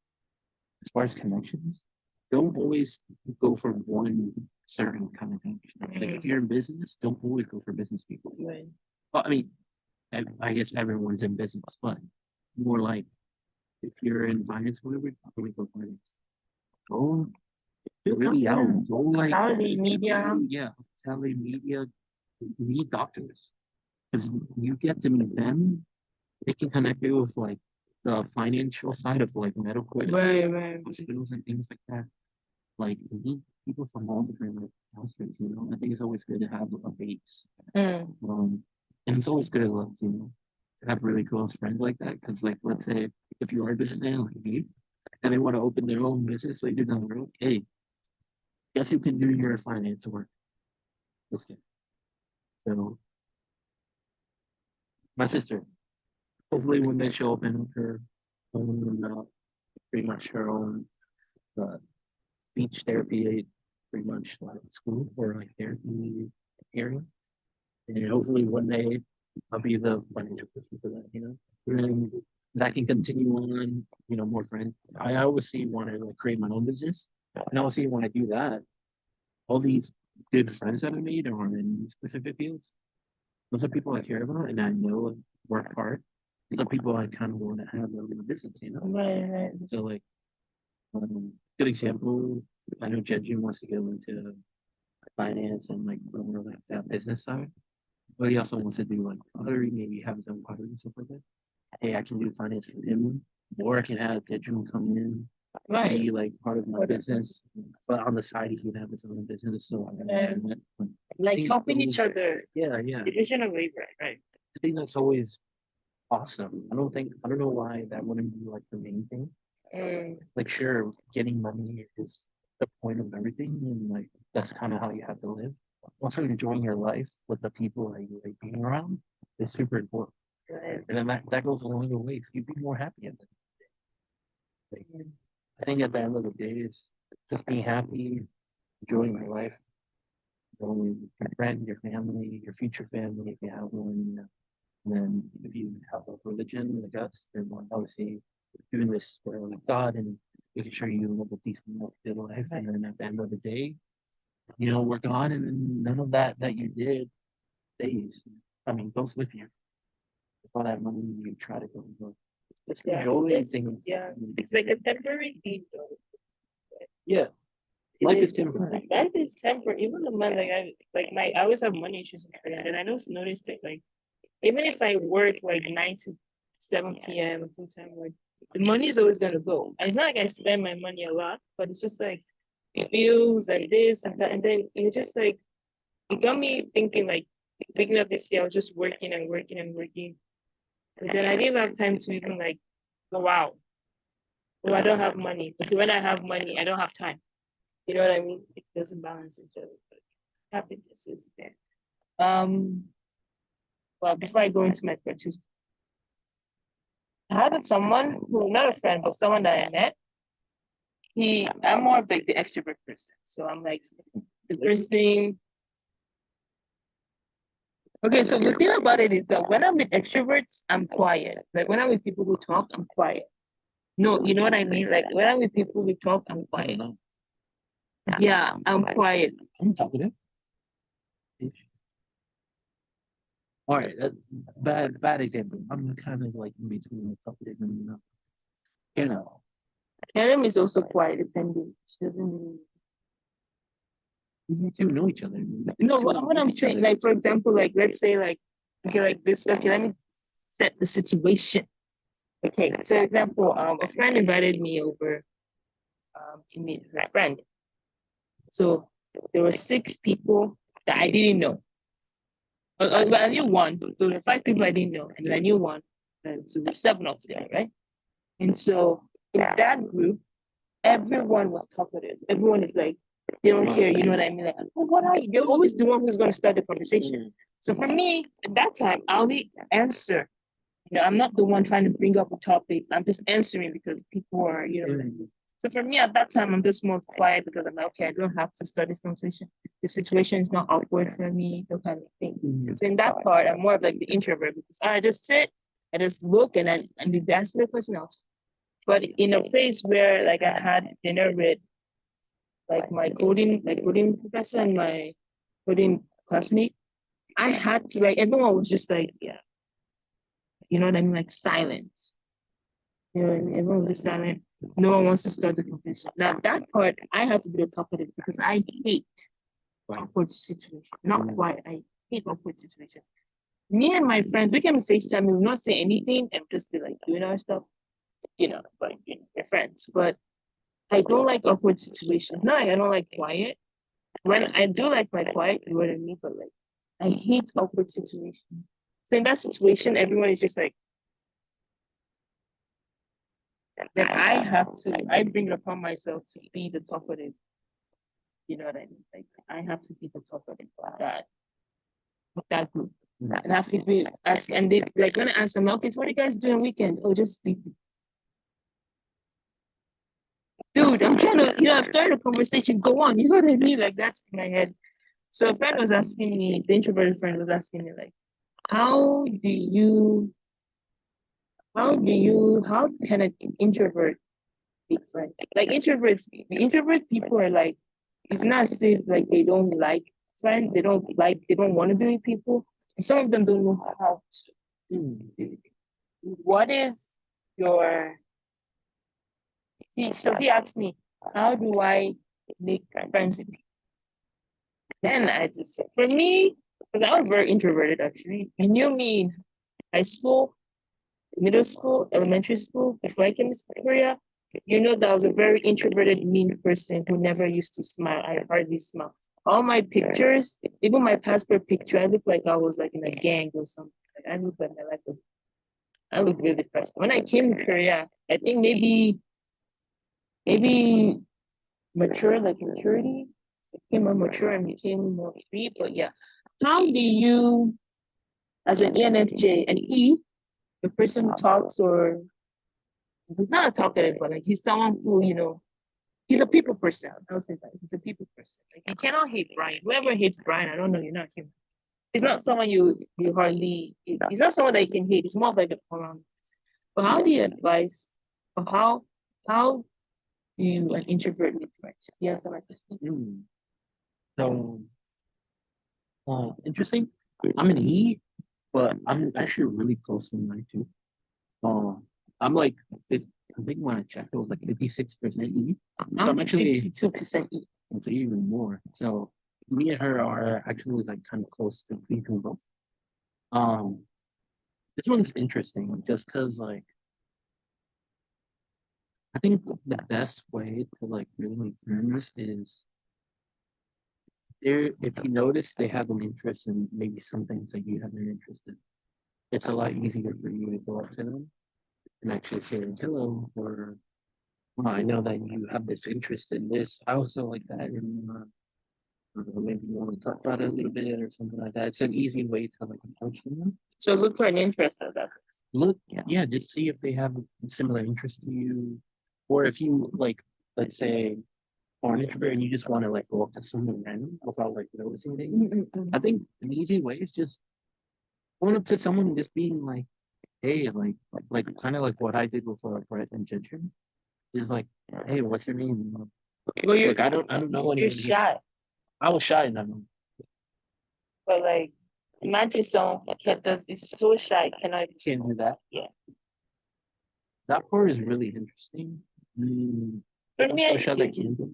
as far as connections, don't always go for one certain kind of connection. Like if you're in business, don't always go for business people. Right. Well, I mean, I guess everyone's in business, but more like if you're in finance, whatever, probably go finance. Go really out. Go like Hospitality, media. yeah, hospitality, media, meet doctors. Because you get to meet them, they can connect you with like the financial side of like medical Right. hospitals and things like that. Like meet people from all different like households, I think it's always good to have a base. And it's always good like, to have really close friends like that. Cause like let's say if you are a businessman like me and they want to open their own business, they do down the road, hey, guess who can do your finance work? Let's get so my sister. Hopefully one day she'll open her own pretty much her own uh, speech therapy pretty much like school or like therapy area. And hopefully one day I'll be the financial person for that. And that can continue on, more friends. I obviously want to like create my own business. And obviously when I do that, all these good friends that I made are in specific fields. Those are people I care about and I know work hard. The people I kind of want to have in the business. Right. So like good example, I know Jeju wants to go into finance and like more like that business side. But he also wants to do like pottery, maybe have his own pottery and stuff like that. Hey, I can do finance for him, or I can have Pedro come in, be like part of my business, but on the side he can have his own business. So Like think helping each those- other. yeah. Division of labor, right? I think that's always awesome. I don't know why that wouldn't be like the main thing. Like sure, getting money is the point of everything, and like that's kind of how you have to live. Also enjoying your life with the people that you like being around is super important. Right. And then that goes a longer way. You'd be more happy at the like, I think at the end of the day it's just being happy, enjoying your life, knowing your friend, your family, your future family if you have one. And then if you have a religion like us, then obviously doing this for God and making sure you live a decent good life. And then at the end of the day, we're gone and none of that you did stays. I mean, goes with you. All that money you try to go and just enjoy things. Yeah, it's like a temporary thing, though. Yeah. Life is temporary. Life is temporary. Even the money, I always have money issues with that, and I noticed that, like, even if I work like 9 to 7 p.m. full time work, the money is always gonna go. And it's not like I spend my money a lot, but it's just like bills and this and that, and then it just like it got me thinking like waking up this year, I was just working and working and working. And then I didn't have time to even like go out. Oh, I don't have money. Okay, when I have money, I don't have time. You know what I mean? It doesn't balance each other. But happiness is there. Well, before I go into my purchase, I had someone who, not a friend, but someone that I met. I'm more of like the extrovert person. So I'm like the first thing. Okay, so the thing about it is that when I'm with extroverts, I'm quiet. Like when I'm with people who talk, I'm quiet. No, you know what I mean? Like when I'm with people, we talk, I'm I don't quiet. know. Yeah, I'm quiet. I'm talkative. All right, bad example. I'm kind of like in between the talkative and you know. Karen is also quiet, depending. She doesn't really. You two know each other. No, Two what with I'm each saying, other. like for example, like let's say like okay, like this. Okay, let me set the situation. Okay, so example, a friend invited me over to meet her friend. So there were 6 people that I didn't know. But I knew one. So there were 5 people I didn't know, and I knew one. And so there's 7 altogether, right? And so in that group, everyone was talkative. Everyone is like, they don't care, you know what I mean? Like, oh, what are you? You're always the one who's going to start the conversation. So for me, at that time, I only answer. You know, I'm not the one trying to bring up a topic. I'm just answering because people are, you know. So for me at that time, I'm just more quiet because I'm like, okay, I don't have to start this conversation. The situation is not awkward for me, that kind of thing. So in that part, I'm more of like the introvert because I just sit, I just look, and if they ask me a question, I'll talk. But in a place where like I had dinner with like my coding professor and my coding classmate, I had to like everyone was just like, yeah, you know what I mean, like silence. You know, and everyone was just silent. No one wants to start the conversation. Now that part, I have to be the top of it because I hate awkward situations. Not why I hate awkward situations. Me and my friends, we can FaceTime, we will not say anything and just be like doing our stuff, you know, but you know, we're friends. But I don't like awkward situations. Not like I don't like quiet. When I do like my quiet, you know what I mean, but like I hate awkward situations. So in that situation, everyone is just like I bring it upon myself to be the talkative. You know what I mean? Like I have to be the talkative of that group. And ask if we ask and they like when I ask them, okay, so what are you guys doing weekend? Oh, just sleeping. Dude, I'm trying to, you know, I've started a conversation. Go on, you know what I mean? Like that's in my head. So a friend was asking me, the introverted friend was asking me, like, how do you how can an introvert be friends? Like introverts, the introvert people are like, it's not as if like they don't like friends, they don't want to be with people. Some of them don't know how to. What is your so he asked me, how do I make friends with people? Then I just for me, because I was very introverted actually. You knew me in high school, middle school, elementary school, before I came to Korea, you know that I was a very introverted, mean person who never used to smile. I hardly smile. All my pictures, even my passport picture, I look like I was like in a gang or something. Like I look like my life was. I look really depressed. When I came to Korea, I think maybe mature, like maturity, became more mature and became more free. But yeah, how do you, as an ENFJ, an E, the person who talks or he's not a talkative, but like he's someone who, you know, he's a people person. I would say that he's a people person. Like you cannot hate Brian. Whoever hates Brian, I don't know, you're not human. He's not someone you hardly he's not someone that you can hate. It's more like a around. But how do you advise or how do you an introvert make friends? Yes, I like this. So interesting. I'm an E, but I'm actually really close to mine too. I'm like, I think when I checked, it was like 56% E. So I'm actually 52% E. so even more. So me and her are actually like kind of close to between both. Um, this one's interesting just because like I think the best way to like really make friends is there if you notice they have an interest in maybe some things that you have an interest in. It's a lot easier for you to go up to them and actually say hello or I know that you have this interest in this. I also like that, and maybe you want to talk about it a little bit or something like that. It's an easy way to like approach them. So look for an interest of that. Look, yeah, just see if they have a similar interest to you, or if you like, let's say, are an introvert and you just want to like go up to someone random without like noticing them. I think an easy way is just going up to someone and just being like, hey, like kind of like what I did with Brett and Ginger. Is like, hey, what's your name? Well, Like I don't know you're anyone here. shy, I was shy and I'm but like imagine someone that does is so shy cannot. can't do that. Yeah. That part is really interesting. Mm, For I'm me, so shy that can do.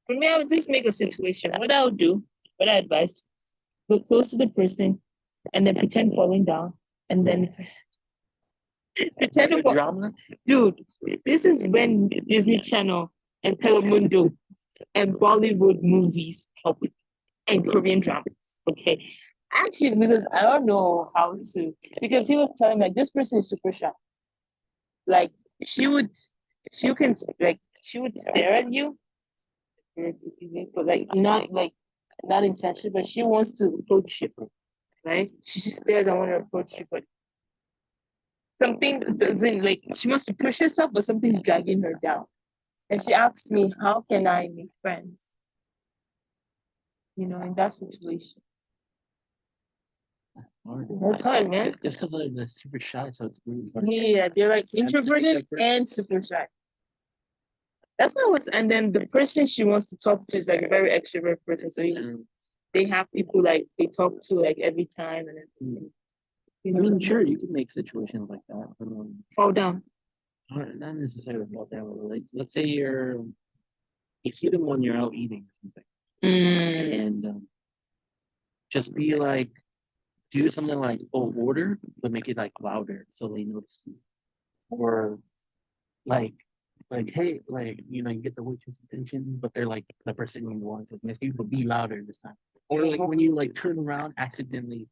for me, I would just make a situation. What I would do, what I advise, go close to the person and then pretend falling down and then pretend to The fall. drama. Dude, this is when Disney Channel and Telemundo and Bollywood movies help and Korean dramas. Okay. Actually, because I don't know how to, because he was telling me like this person is super shy. Like she would, she can like she would stare at you, but like not intentionally, but she wants to approach you, right? She stares and want to approach you, but something doesn't like she wants to push herself, but something's dragging her down. And she asked me, how can I make friends? In that situation. That's hard, man. It's because they're super shy, so it's really hard. Yeah, they're like introverted and super shy. That's why I was, and then the person she wants to talk to is like a very extrovert person. So they have people like they talk to like every time and everything. I mean, sure, you can make situations like that, but Fall down. not necessarily about that. But like, let's say you see them when you're out eating or something, and just be like, do something like order, but make it like louder so they notice you, or like hey, like you get the waitress attention, but they're like the person you want to miss you, but be louder this time. Or like when you like turn around accidentally,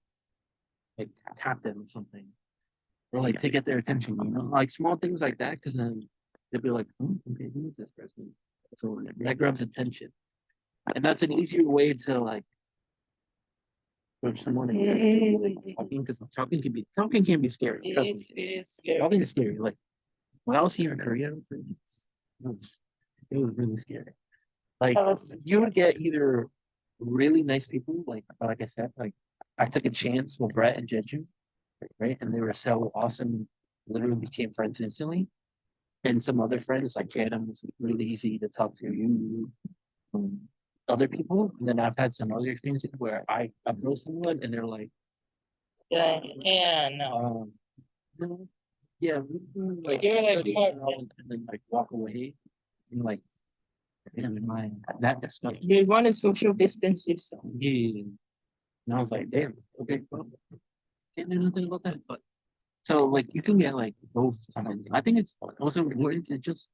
like tap them or something, or like to get their attention, like small things like that, because then they'll be like, okay, who is this person? So that grabs attention, and that's an easier way to like approach someone and like, talking, because talking can be scary. Trust me, It is scary. talking is scary. Like when I was here in Korea, it was really scary. Like you would get either really nice people, like I said, like I took a chance with Brett and Jeju, right? And they were so awesome, literally became friends instantly. And some other friends like Adam was really easy to talk to. You um, other people, and then I've had some other experiences where I approach someone and they're like, yeah, no. no, yeah, like You're like, study and then like walk away and like, damn, in my that stuff. they want to social distance yourself. Yeah, and I was like, damn, okay, well, can't do nothing about that. But so like you can get like both sides. I think it's also important to just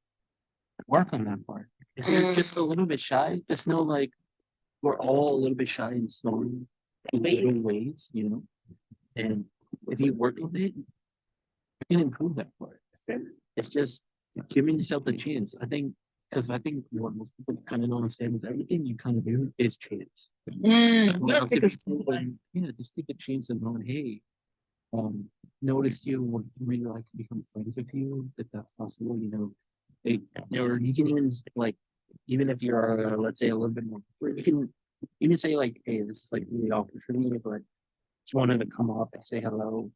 work on that part. If you're just a little bit shy, just know like we're all a little bit shy in some little ways. And if you work on it, you can improve that part. It's just giving yourself a chance. I think what most people kind of don't understand is everything you kind of do is chance. You take a Yeah, just take a chance of knowing, hey, um, notice you would really like to become friends with you, if that's possible. They, or you can even like, even if you're, let's say a little bit more, you can even say like, hey, this is like really awkward for me, but just wanted to come up and say hello.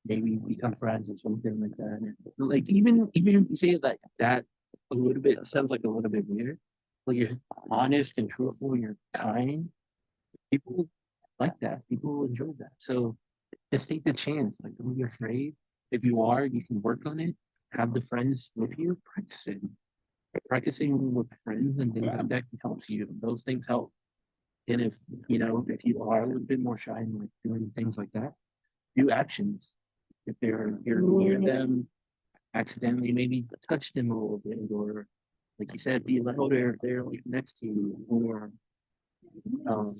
Maybe become friends or something like that. And, like even if you say that a little bit sounds like a little bit weird, but you're honest and truthful, you're kind. People like that. People enjoy that. So just take the chance. Like, don't be afraid. If you are, you can work on it. Have the friends with you. Practicing with friends and things like that helps you. Those things help. And if you are a little bit more shy and like doing things like that, do actions. If you're near them, accidentally maybe touch them a little bit, or like you said, be louder if they're like next to you, um,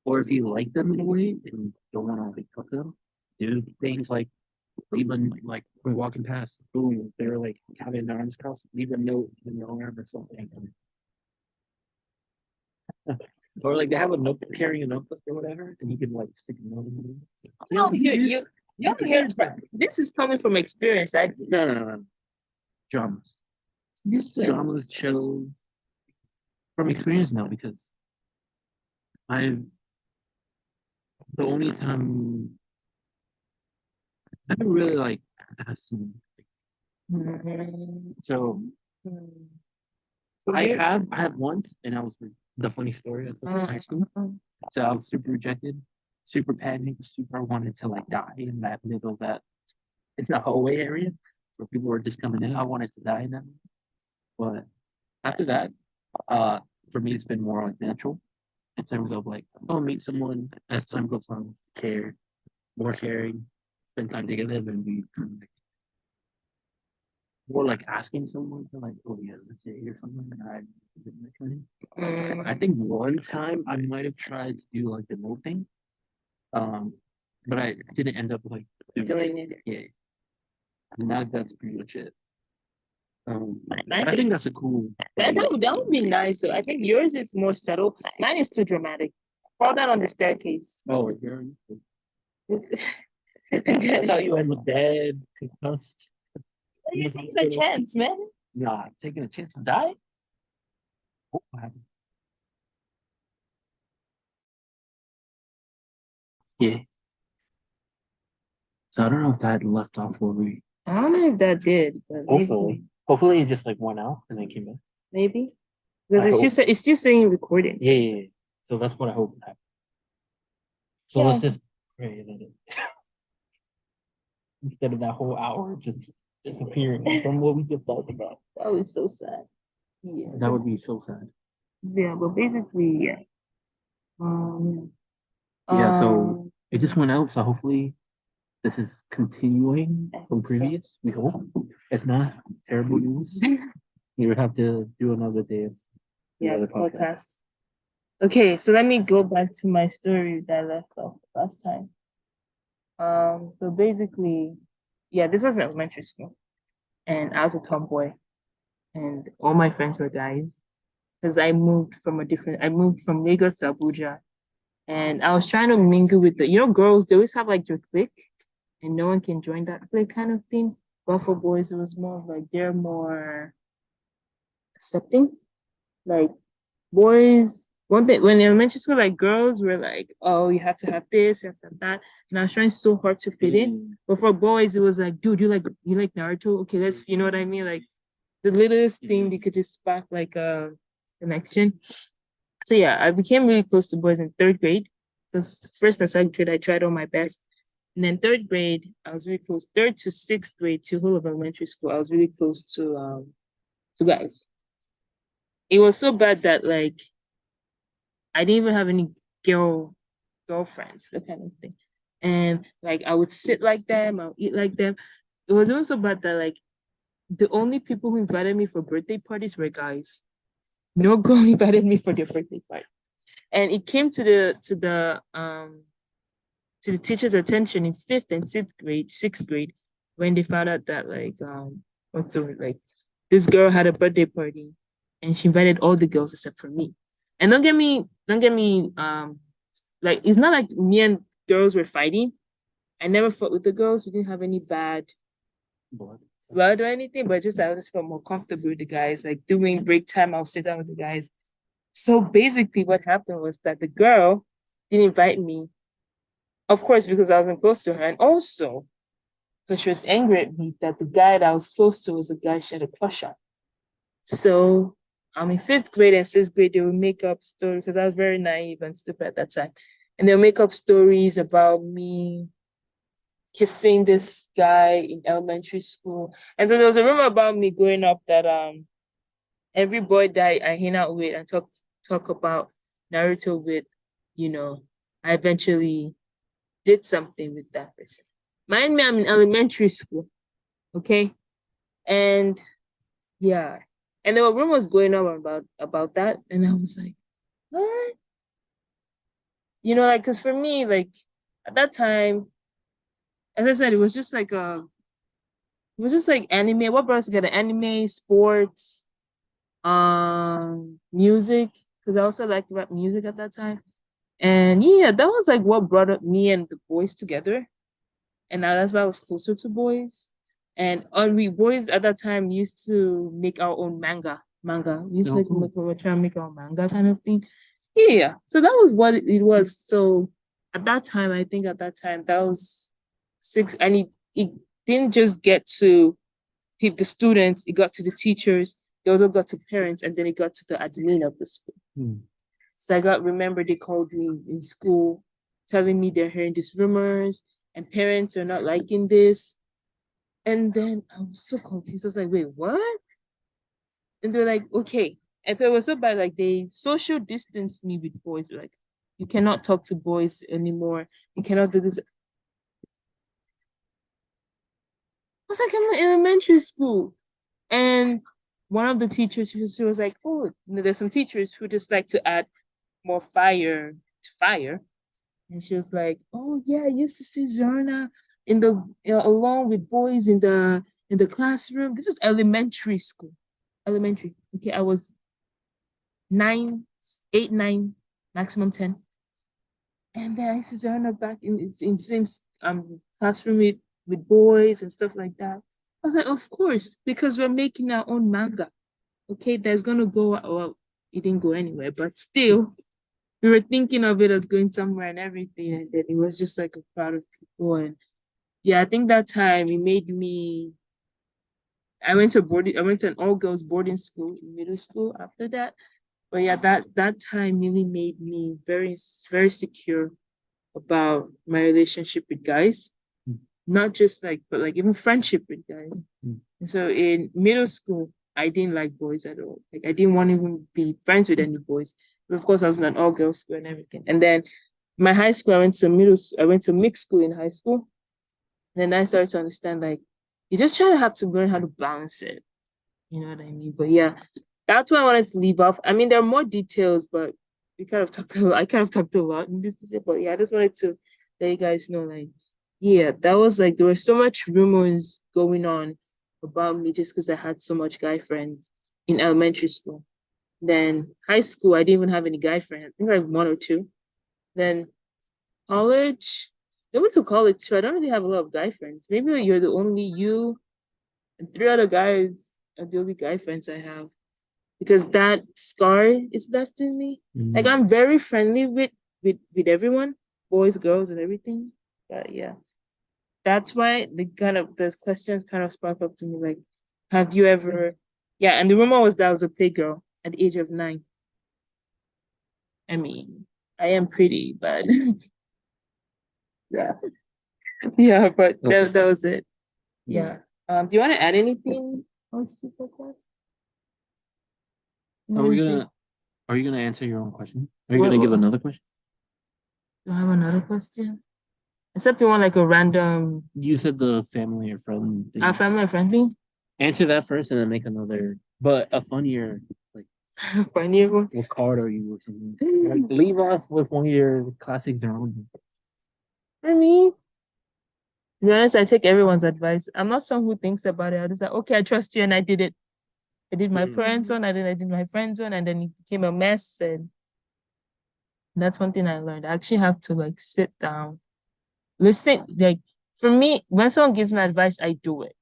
or if you like them in a way and don't want to like cut them, do things like leave them like when walking past, boom, they're like having their arms crossed, leave a note in your arm or something. Or like they have a notebook, carrying a notebook or whatever, and you can like stick a note in it. No, this is coming from experience. No. Dramas. This Dramas show from experience now, because I've the only time I really like some. Mhm. So Mhm. I had once, and I was the funny story of high school. So I was super rejected, super panicked, super wanted to like die in that middle of that in the hallway area where people were just coming in. I wanted to die in that. But after that, uh, for me, it's been more like natural in terms of like, I'll meet someone as time goes on, care, more caring, spend time together, and be kind of like, more like asking someone to like, oh yeah, let's say or something. And didn't like I Mm. think one time I might have tried to do like the note thing, um, but I didn't end up like Doing it. yeah. And that's pretty much it. I I think that's a cool. that would be nice though. I think yours is more subtle. Mine is too dramatic. Fall down on the staircase. Oh, you're. That's how you end up dead, concussed. You're taking a chance, man. Nah, taking a chance to die. Oh, what happened? Yeah. So I don't know if that left off where we. I don't know if that did, but Hopefully it just like went out and then came back. maybe because I hope. it's still saying recording. Yeah. So that's what I hope happened. So Yeah. let's just pray that it instead of that whole hour just disappearing from what we just talked about. That was so sad. Yeah. That would be so sad. Yeah, but basically, yeah. Um, Yeah, so um, it just went out, so hopefully this is continuing from previous, we hope. If not, terrible news. You would have to do another day of yeah, another podcast. podcast. Okay, so let me go back to my story that I left off last time. So basically, yeah, this was in elementary school, and I was a tomboy, and all my friends were guys, because I moved from Lagos to Abuja, and I was trying to mingle with girls, they always have like your clique, and no one can join that clique kind of thing. But for boys, it was more of like they're more accepting. Like boys, one thing when in elementary school, like girls were like, oh, you have to have this, you have to have that. And I was trying so hard to fit in. But for boys, it was like, dude, you like Naruto? Okay, let's you know what I mean? Like the littlest thing they could just spark like a connection. So yeah, I became really close to boys in third grade. Because first and second grade, I tried all my best. And then third grade, I was really close. Third to sixth grade, to whole of elementary school, I was really close to guys. It was so bad that like I didn't even have any girlfriends, that kind of thing. And like I would sit like them, I'll eat like them. It was even so bad that like the only people who invited me for birthday parties were guys. No girl invited me for their birthday party. And it came to the teacher's attention in fifth and sixth grade, when they found out that what's the word, like this girl had a birthday party and she invited all the girls except for me. And don't get me like it's not like me and girls were fighting. I never fought with the girls. We didn't have any bad blood or anything, but just I just felt more comfortable with the guys. Like during break time, I'll sit down with the guys. So basically, what happened was that the girl didn't invite me, of course, because I wasn't close to her, and also so she was angry at me that the guy that I was close to was a guy she had a crush on. So I'm in fifth grade and sixth grade, they would make up stories because I was very naive and stupid at that time. And they'll make up stories about me kissing this guy in elementary school. And so there was a rumor about me growing up that every boy that I hang out with and talk about Naruto with, you know, I eventually did something with that person. Mind me, I'm in elementary school, okay? And yeah, and there were rumors going on about that, and I was like, what? Like, cause for me, like at that time, as I said, it was just like anime. What brought us together? Anime, sports, music, because I also liked rap music at that time. And yeah, that was like what brought up me and the boys together. And now that's why I was closer to boys. And we boys at that time used to make our own manga. We used to like we're trying to make our manga kind of thing. Yeah. So that was what it was. So at that time, I think at that time that was it didn't just get to the students, it got to the teachers, it also got to parents, and then it got to the admin of the school. So remember they called me in school telling me they're hearing these rumors and parents are not liking this. And then I was so confused. I was like, wait, what? And they're like, okay. And so it was so bad, like they social distanced me with boys. Like, you cannot talk to boys anymore. You cannot do this. I was like, I'm in elementary school. And one of the teachers, she was like, oh, there's some teachers who just like to add more fire to fire. And she was like, oh yeah, I used to see Zarna in the along with boys in the classroom. This is elementary school. Elementary. Okay, I was 9, 8, 9, maximum 10. And then I see Zarna back in the same classroom with boys and stuff like that. I was like, of course, because we're making our own manga. Okay, that's gonna go, well, it didn't go anywhere, but still, we were thinking of it as going somewhere and everything, and then it was just like a crowd of people. And yeah, I think that time it made me. I went to an all-girls boarding school in middle school after that. But yeah, that time really made me very secure about my relationship with guys. Not just like, but like even friendship with guys. And so in middle school, I didn't like boys at all. Like I didn't want to even be friends with any boys. But of course, I was in an all-girls school and everything. And then my high school, I went to mixed school in high school. And then I started to understand like you just try to have to learn how to balance it. You know what I mean? But yeah, that's why I wanted to leave off. I mean, there are more details, but we kind of talked a lot. I kind of talked a lot in this, but yeah, I just wanted to let you guys know, like, yeah, that was like there were so much rumors going on about me just because I had so much guy friends in elementary school. Then high school, I didn't even have any guy friends. I think like one or two. Then college, I went to college too. I don't really have a lot of guy friends. Maybe you're the only you and three other guys are the only guy friends I have because that scar is left in me. Like I'm very friendly with everyone, boys, girls, and everything. But yeah, that's why the questions kind of spark up to me. Like, have you ever? Yeah, and the rumor was that I was a playgirl at the age of 9. I mean, I am pretty, but yeah, yeah. But that was it. Yeah. Do you want to add anything on Super Class? Are you gonna answer your own question? Are you gonna give another question? Do I have another question? Except you want like a random. You said the family or friend thing. Family or friendly? Answer that first and then make another, but a funnier, like funnier one. What card are you or something? Like, leave off with one of your classics around. I mean, to be honest, I take everyone's advice. I'm not someone who thinks about it. I just like, okay, I trust you, and I did it. I did my parents' one, I did my friends' one, and then it became a mess. And that's one thing I learned. I actually have to like sit down, listen. Like for me, when someone gives me advice, I do it.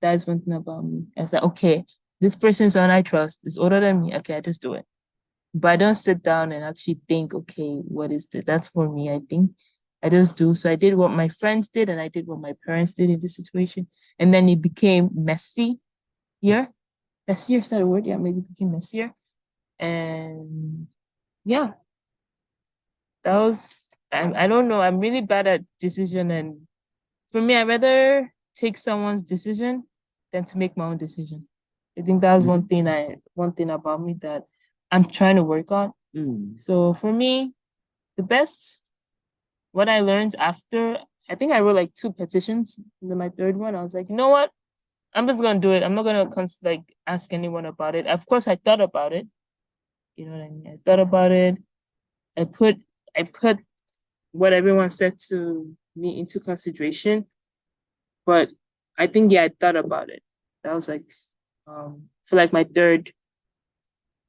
That's one thing about me. I was like, okay, this person's one I trust. Is older than me. Okay, I just do it. But I don't sit down and actually think, okay, what is this? That's for me, I think. I just do. So I did what my friends did and I did what my parents did in this situation. And then it became messy. Yeah. Messier, is that a word? Yeah, maybe it became messier. And yeah, that was, I don't know. I'm really bad at decision. And for me, I rather take someone's decision than to make my own decision. I think that's one thing about me that I'm trying to work on. So for me, the best, what I learned after, I think I wrote like 2 petitions. And then my third one, I was like, you know what? I'm just gonna do it. I'm not gonna like ask anyone about it. Of course, I thought about it. You know what I mean? I thought about it. I put what everyone said to me into consideration. But I think yeah, I thought about it. That was like for like my third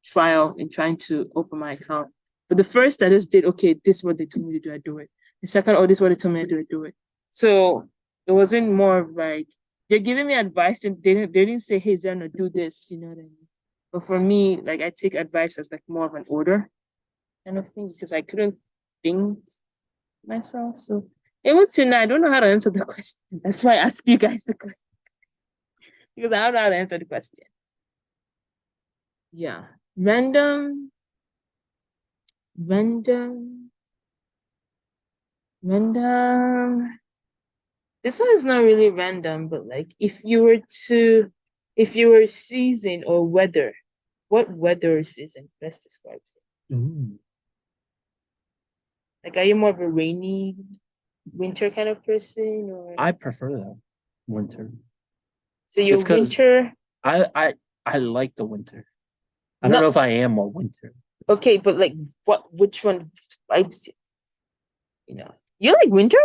trial in trying to open my account. But the first I just did, okay, this is what they told me to do, I do it. The second, oh, this is what they told me to do, I do it. So it wasn't more of like they're giving me advice and they didn't say, hey, Zena, do this, you know what I mean? But for me, like I take advice as like more of an order kind of thing because I couldn't think myself. So Even to now, I don't know how to answer the question. That's why I ask you guys the question. Because I don't know how to answer the question. Yeah. Random, random. This one is not really random, but like if you were season or weather, what weather or season best describes it? Ooh. Like, are you more of a rainy winter kind of person, or I prefer that winter. so you're Just because winter? I like the winter. I don't No, know if I am a winter. okay, but like, which one describes you? You know, you like winter?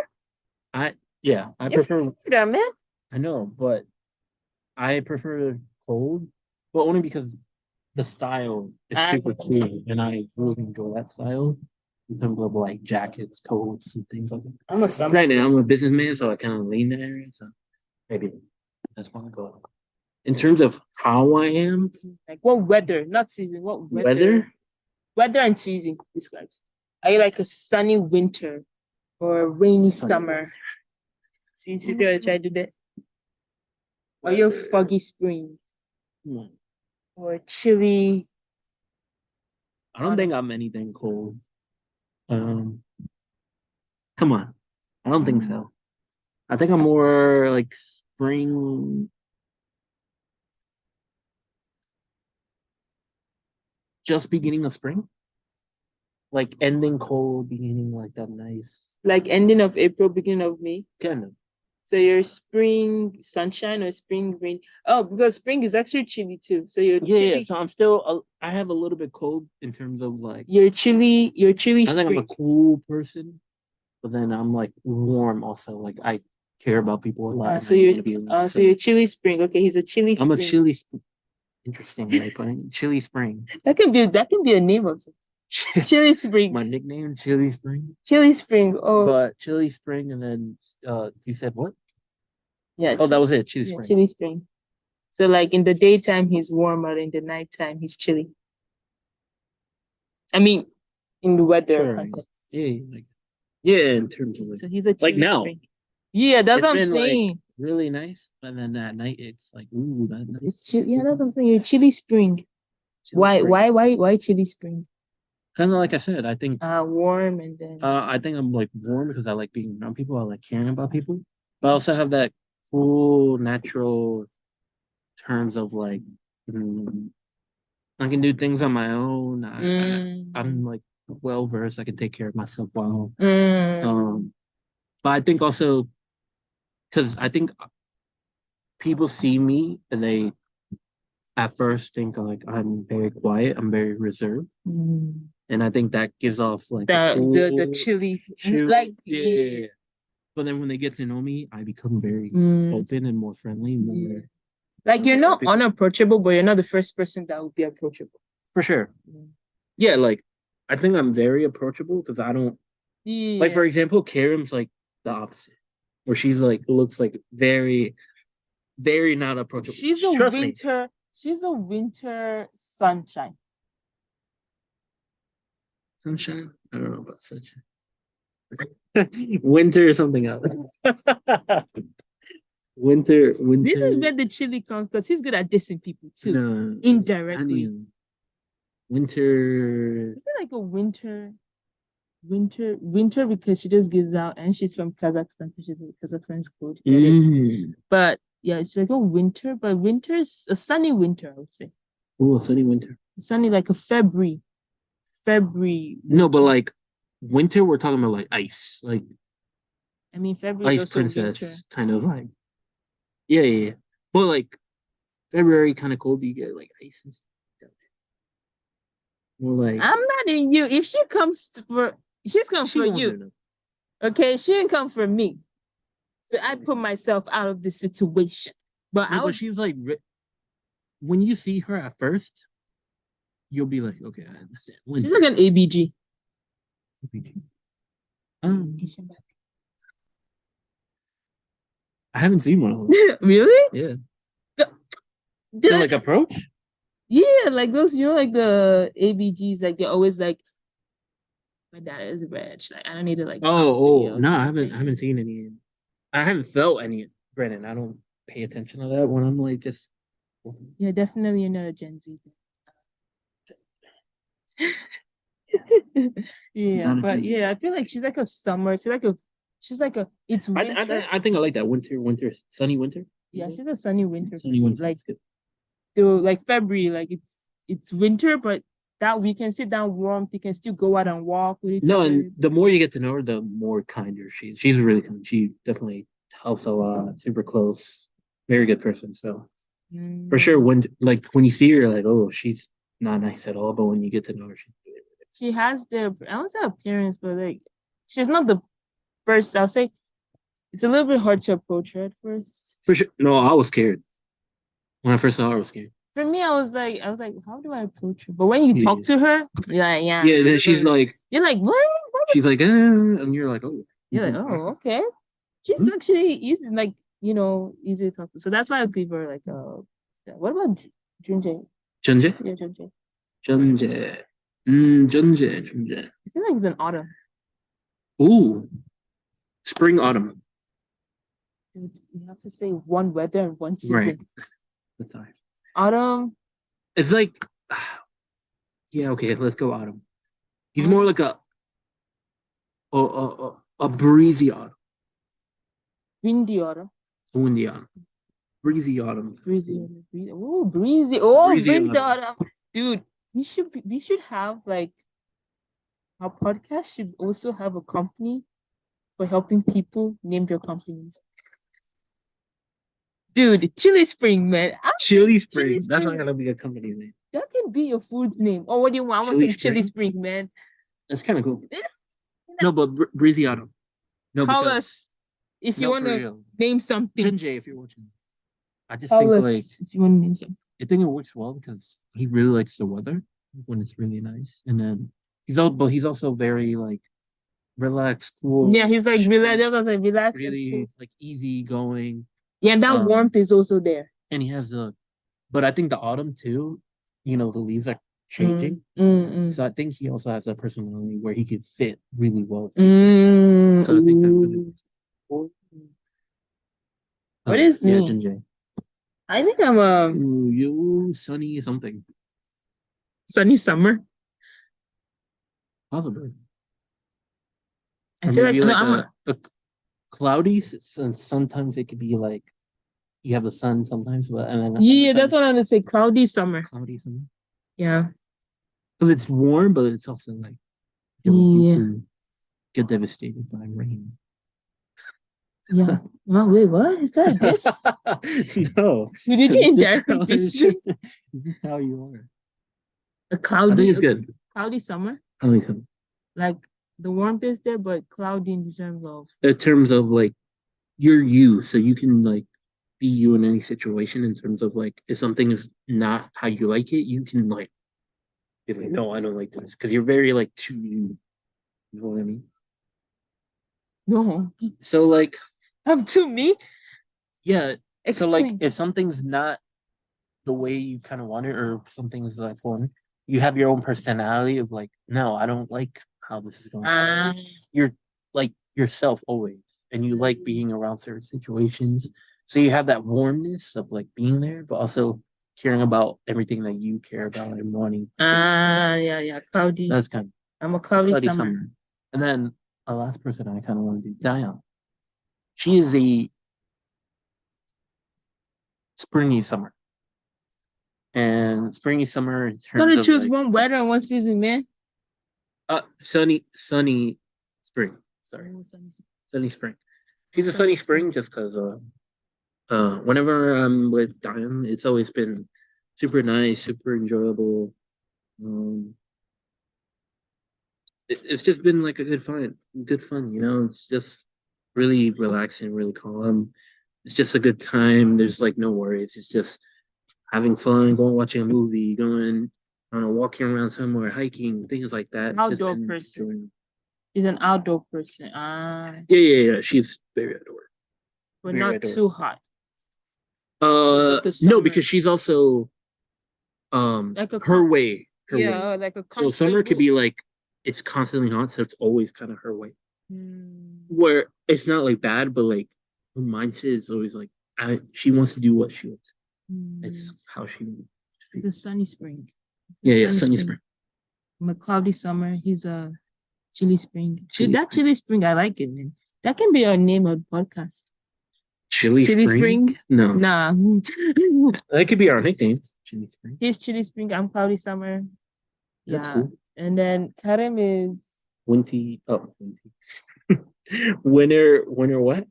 I yeah, I You're prefer Florida, man. I know, but I prefer cold, but only because the style is Ah, super cool and I really enjoy that style in terms of like jackets, coats, and things like that. I'm a summer Granted, I'm person. a businessman, so I kind of lean that area, so maybe that's why I go. In terms of how I am, Like, what weather? Not season. What weather? weather, Weather and season describes. Are you like a sunny winter or a rainy sunny. summer? See what I tried to do there? Or you a foggy spring Hmm. or chilly I don't think autumn? I'm anything cold. Um, come on, I don't think so. I think I'm more like spring, just beginning of spring, like ending cold, beginning like that nice Like ending of April, beginning of May. kind of. So your spring sunshine or spring rain. Oh, because spring is actually chilly too. So you're Yeah, yeah. chilly. So I'm still, I have a little bit cold in terms of like, You're chilly I think I'm a spring. cool person, but then I'm like warm also. Like I care about people a lot, and So I want you're to be around. so So you're chilly spring. Okay, he's a chilly I'm a spring. interesting way of putting it. Chilly spring. That can be a name of something. Chilly spring. My nickname, Chilly Spring. Chilly spring. Oh But Chilly Spring, and then you said what? yeah, Oh, that was it. Chilly Spring. chilly spring. So like in the daytime he's warmer, in the nighttime he's chilly. I mean, in the weather Sure. context. Yeah, like yeah, in terms of So he's a like chilly now, spring. Yeah, that's it's what I'm been like saying. really nice, and then at night it's like ooh, that nice. It's chill. Yeah, that's what I'm saying. You're chilly spring. Chilly Spring. Why chilly spring? Kind of like I said, I think Warm and then I think I'm like warm because I like being around people. I like caring about people, but I also have that cool natural terms of like mm, I can do things on my own. I'm like well versed. I can take care of myself well. mm, But I think also because I think people see me and they at first think like I'm very quiet. I'm very reserved, mm. and I think that gives off like a The cool, chilly chill, like yeah. But then when they get to know me, I become very mm, open and more friendly, yeah. more Like you're not people. unapproachable, but you're not the first person that would be approachable. For sure. Mm. Yeah, like I think I'm very approachable because I don't like for Yeah. example, Karen's like the opposite. Where she's like looks like very, very not approachable. Trust me. She's a winter sunshine. Sunshine? I don't know about sunshine. Winter or something else. This is winter. where the chili comes because he's good at dissing people too. No, I Indirectly. mean winter. Is it like a winter because she just gives out and she's from Kazakhstan, so she's Kazakhstan's code. But yeah, it's like a winter, but winter's a sunny winter, I would say. Oh, sunny winter. Sunny like a February. February. No, but like winter, we're talking about like ice, like I mean February is ice also princess winter. kind of like. Yeah, yeah, yeah. But like February kind of cold, you get like ice and stuff. More like I'm not in you. If she comes for she's come she for won't do you. nothing. Okay, she didn't come for me. So I put myself out of the situation. But No, I but would she's like when you see her at first, you'll be like, okay, I understand. she's Winter. like an ABG. Um, I haven't seen one of those. Really? Yeah. Did To I like approach? Yeah, like those, like the ABGs, like they're always like My dad is reg. Like I don't need to like. No, I haven't seen any. I haven't felt any. Granted, I don't pay attention to that when I'm like just. Yeah, definitely you're not a Gen Z. Yeah, Not a but Gen Z. yeah, I feel like she's like a summer. She's like a. It's winter. I think I like that winter, sunny winter. Yeah, she's a sunny winter. Sunny winter. Like That's good. though, like February, like it's winter, but that we can sit down warm. You can still go out and walk with each No, other. and the more you get to know her, the more kinder she's really kind. She definitely helps a lot. Super close, very good person. So for sure, Mm. when you see her, you're like, oh, she's not nice at all. But when you get to know her, she's really, really She has the I don't say appearance, but like she's not the first. I'll say it's a little bit hard to approach her at first. for sure. No, I was scared when I first saw her. I was scared. For me, I was like, how do I approach her? But when you talk Yeah, to her, yeah. yeah. Then she's like, You're like, what? she's like, and you're like, oh, You're like, oh, okay. She's actually easy, like, easy to talk to. So that's why I give her like what about Junjay? Junje, Yeah, Junjay. Junje, Junje. I feel like it's an autumn. Ooh, spring, autumn. Dude, you have to say one weather and one season. Right. That's all right. Autumn. It's like, yeah, okay, let's go autumn. He's more like a breezy autumn, Windy autumn. windy autumn, breezy autumn. Breezy autumn. Oh, breezy. Oh, Breezy windy autumn. autumn. Dude, we should have like our podcast should also have a company for helping people name their companies. Dude, Chili Spring, man. Chili Spring. Chili That's not Spring. gonna be a company name. That can be your food name. Or what do you want? I want Chili some Chili Spring? Spring, man. That's kind of cool. No, but breezy autumn. No, Call because us if you no, want for to real. name something. Junjay, if you're watching, I just Call think us like if you want to name something. I think it works well because he really likes the weather when it's really nice, and then he's also very like relaxed, cool. Yeah, he's like chill, relax. That's what I was like, relax. And really cool. like easy going. Yeah, and that Um, warmth is also there. and he has but I think the autumn too, the leaves are changing. So I think he also has a personality where he could fit really well. So I think that would. What is Yeah, me? Jinjay. I think I'm Ooh, you sunny something. sunny summer. Possibly. I Or feel like maybe no, like I'm a cloudy, and sometimes it could be like you have the sun sometimes, but and then yeah, that's what I'm gonna say. Cloudy summer. cloudy something. Yeah. Because it's warm, but it's also like you to get devastated by rain. Yeah. Oh wait, what is that? This? No. Did you indirectly This diss me? is how you are. A I cloudy, think it's good. cloudy summer. I think so. Like the warmth is there, but cloudy in terms of In terms of like you're you, so you can like be you in any situation. In terms of like if something is not how you like it, you can like be like, no, I don't like this because you're very like to you. You know what I mean? no. So like, I'm to me. yeah. So like, Explain. if something's not the way you kind of want it, or something's like fun, you have your own personality of like, no, I don't like how this is going. You're like yourself always, and you like being around certain situations. So you have that warmness of like being there, but also caring about everything that you care about and wanting. Yeah. Cloudy. That's kind of I'm a cloudy, cloudy summer. summer. And then a last person I kind of want to do, Diane. She is a springy summer. And springy summer in terms Gotta of choose like, one weather and one season, man. sunny spring. Sorry, sunny spring. She's a sunny spring just because whenever I'm with Diane, it's always been super nice, super enjoyable. Um, it's just been like a good fun. It's just really relaxing, really calm. It's just a good time. There's like no worries. It's just having fun, going watching a movie, going, I don't know, walking around somewhere, hiking, things like that. It's just Outdoor been person. enjoying. She's an outdoor person. Yeah. She's very outdoor. But Very not outdoors. too hot. No, summer. because she's also Like a her way. yeah, like a So summer could be like it's constantly hot, so it's always kind of her way. Mm, Where it's not like bad, but like her mindset is always like she wants to do what she wants. It's mm. how she It's feels. a sunny spring. Yeah, sunny spring. I'm a cloudy summer. He's a chilly spring. Chilly That spring. chilly spring, I like it, man. That can be our name of podcast. Chilly Chilly spring? spring? No. Nah. That could be our nickname. Chilly spring. He's chilly spring. I'm cloudy summer. That's Yeah. cool. And then Karim is Winty. Winter what?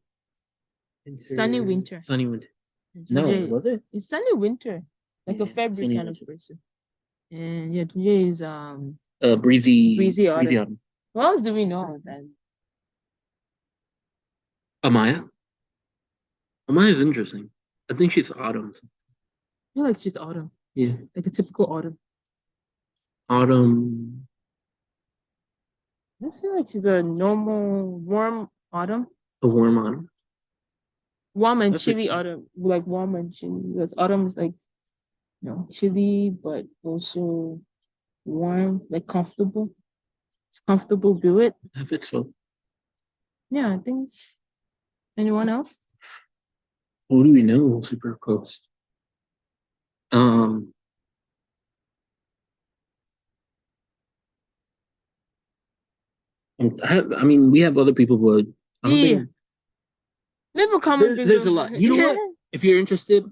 sunny winter. Sunny winter. And No, Tunde was it? is sunny winter, like a Yeah, February sunny kind of winter. person. And yeah, Tunde is Breezy Breezy autumn. what else do we know then? Amaya? Amaya's interesting. I think she's autumn. I feel like she's autumn, Yeah. like a typical autumn. Autumn. I just feel like she's a normal warm autumn. A warm autumn. Warm and That's what chilly she- autumn, like warm and chilly. Because autumn is like, chilly, but also warm, like comfortable. It's comfortable, do it. That fits well. Yeah, I think. Anyone else? What do we know? Super close. Um, I mean, we have other people, but I don't Yeah. think Leave a comment there's a below. lot. You know what? If you're interested,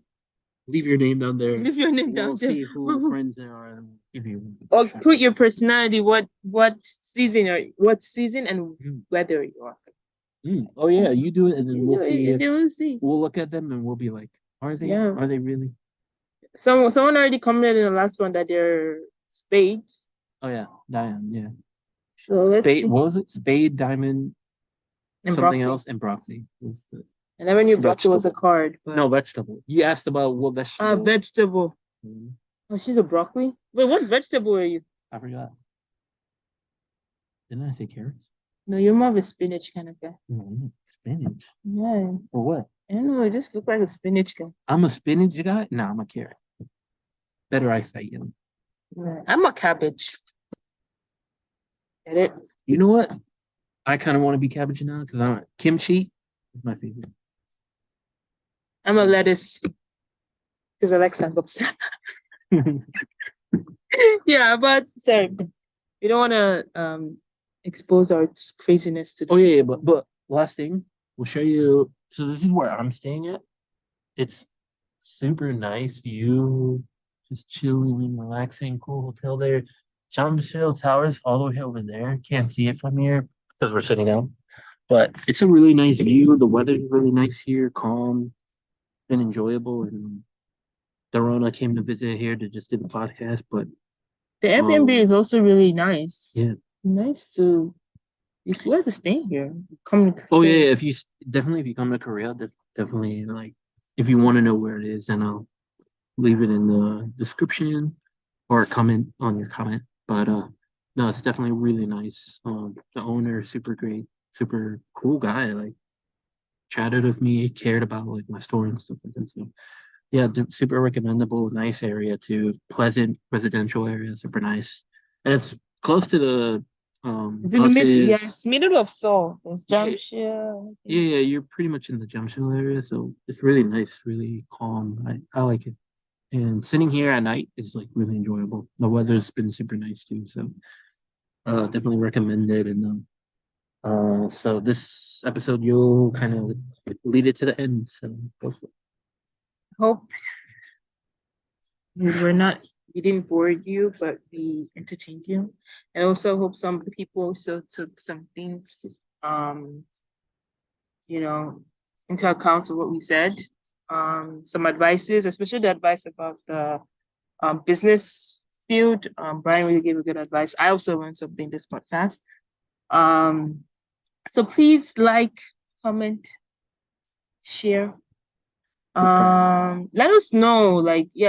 leave your name down there. Leave your name We'll down there. see who friends there are and give you. Or put your personality, what season and Mm. weather you are. Oh yeah, you do it, and then we'll see. You will see. We'll look at them and we'll be like, are they? Yeah. Are they really? Someone already commented in the last one that they're spades. Oh yeah, Diane. Yeah. So let's Spade. see. What was it? Spade, diamond, And something broccoli. else, and broccoli. Was the I never knew broccoli was a vegetable. card. But... No vegetable. You asked about what vegetable. vegetable. Mm, Oh, she's a broccoli. Wait, what vegetable are you? I forgot. Didn't I say carrots? No, you're more of a spinach kind of guy. No, spinach. Yeah. For what? I don't know. You just look like a spinach guy. I'm a spinach guy. No, I'm a carrot. Better eyesight, you know. Yeah. I'm a cabbage. Get it? You know what? I kind of want to be cabbage now because I'm kimchi is my favorite. I'm a lettuce because I like samgyeopsal. Yeah, but sorry, we don't want to expose our craziness to. Oh yeah, but last thing, we'll show you. So this is where I'm staying at. It's super nice view, just chilling, relaxing, cool hotel there. Jamshil Towers all the way over there. Can't see it from here because we're sitting down. But it's a really nice view. The weather's really nice here, calm, and enjoyable. And Dorona came to visit here to just do the podcast, but The Airbnb is also really nice. Yeah. Nice to if you guys are staying here, come. oh yeah, if you come to Korea, definitely like if you want to know where it is, then I'll leave it in the description or comment on your comment. But no, it's definitely really nice. The owner is super great, super cool guy. Like chatted with me, cared about like my story and stuff like that. So yeah, super recommendable, nice area too, pleasant residential area, super nice, and it's close to the It's in the middle, buses. yeah, it's middle of Seoul. There's Yeah. Jamshil. Yeah, you're pretty much in the Jamshil area, so it's really nice, really calm. I like it. And sitting here at night is like really enjoyable. The weather's been super nice too, so definitely recommend it. And so this episode you'll kind of lead it to the end. So go for it. Hope we didn't bore you, but we entertained you. And also hope some people also took some things into account of what we said. Some advices, especially the advice about the business field. Brian really gave a good advice. I also learned something this podcast. So please like, comment, share. Let us know,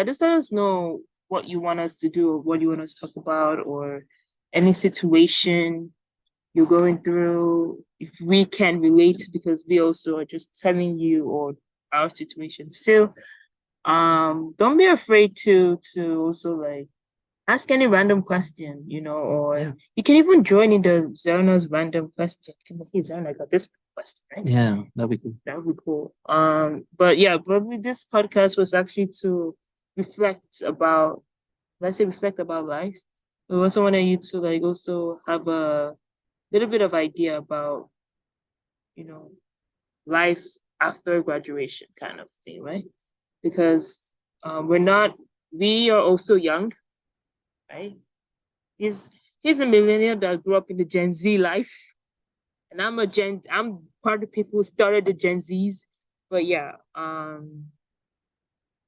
just let us know what you want us to do, or what you want us to talk about, or any situation you're going through, if we can relate, because we also are just telling you or our situations too. Don't be afraid to also ask any random question, or Yeah. you can even join in the Zelna's random question. You can be, hey, Zelna, I got this question, right? Yeah, that'd be cool. That would be cool. But yeah, probably this podcast was actually to reflect about, let's say, reflect about life. We also wanted you to like also have a little bit of idea about, you know, life after graduation kind of thing, right? Because we are also young, right? He's he's a millennial that grew up in the Gen Z life, and I'm part of the people who started the Gen Zs. But yeah,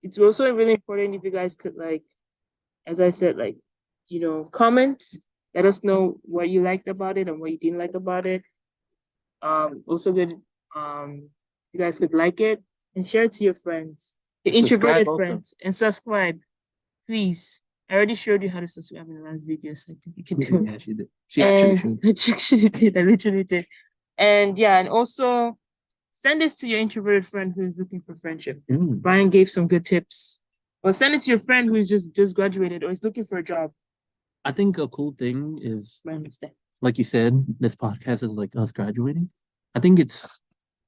it's also really important if you guys could like, as I said, like, comment, let us know what you liked about it and what you didn't like about it. Also good, you guys could like it and share it to your friends, your Subscribe introverted also. friends, and subscribe, please. I already showed you how to subscribe in the last video, so I think you can do it. Yeah, she did. She actually should. She actually did. I literally did. And yeah, and also send this to your introverted friend who is looking for friendship. Brian gave some good tips. Or send it to your friend who is just graduated or is looking for a job. I think a cool thing is, Brian was there. like you said, this podcast is like us graduating. I think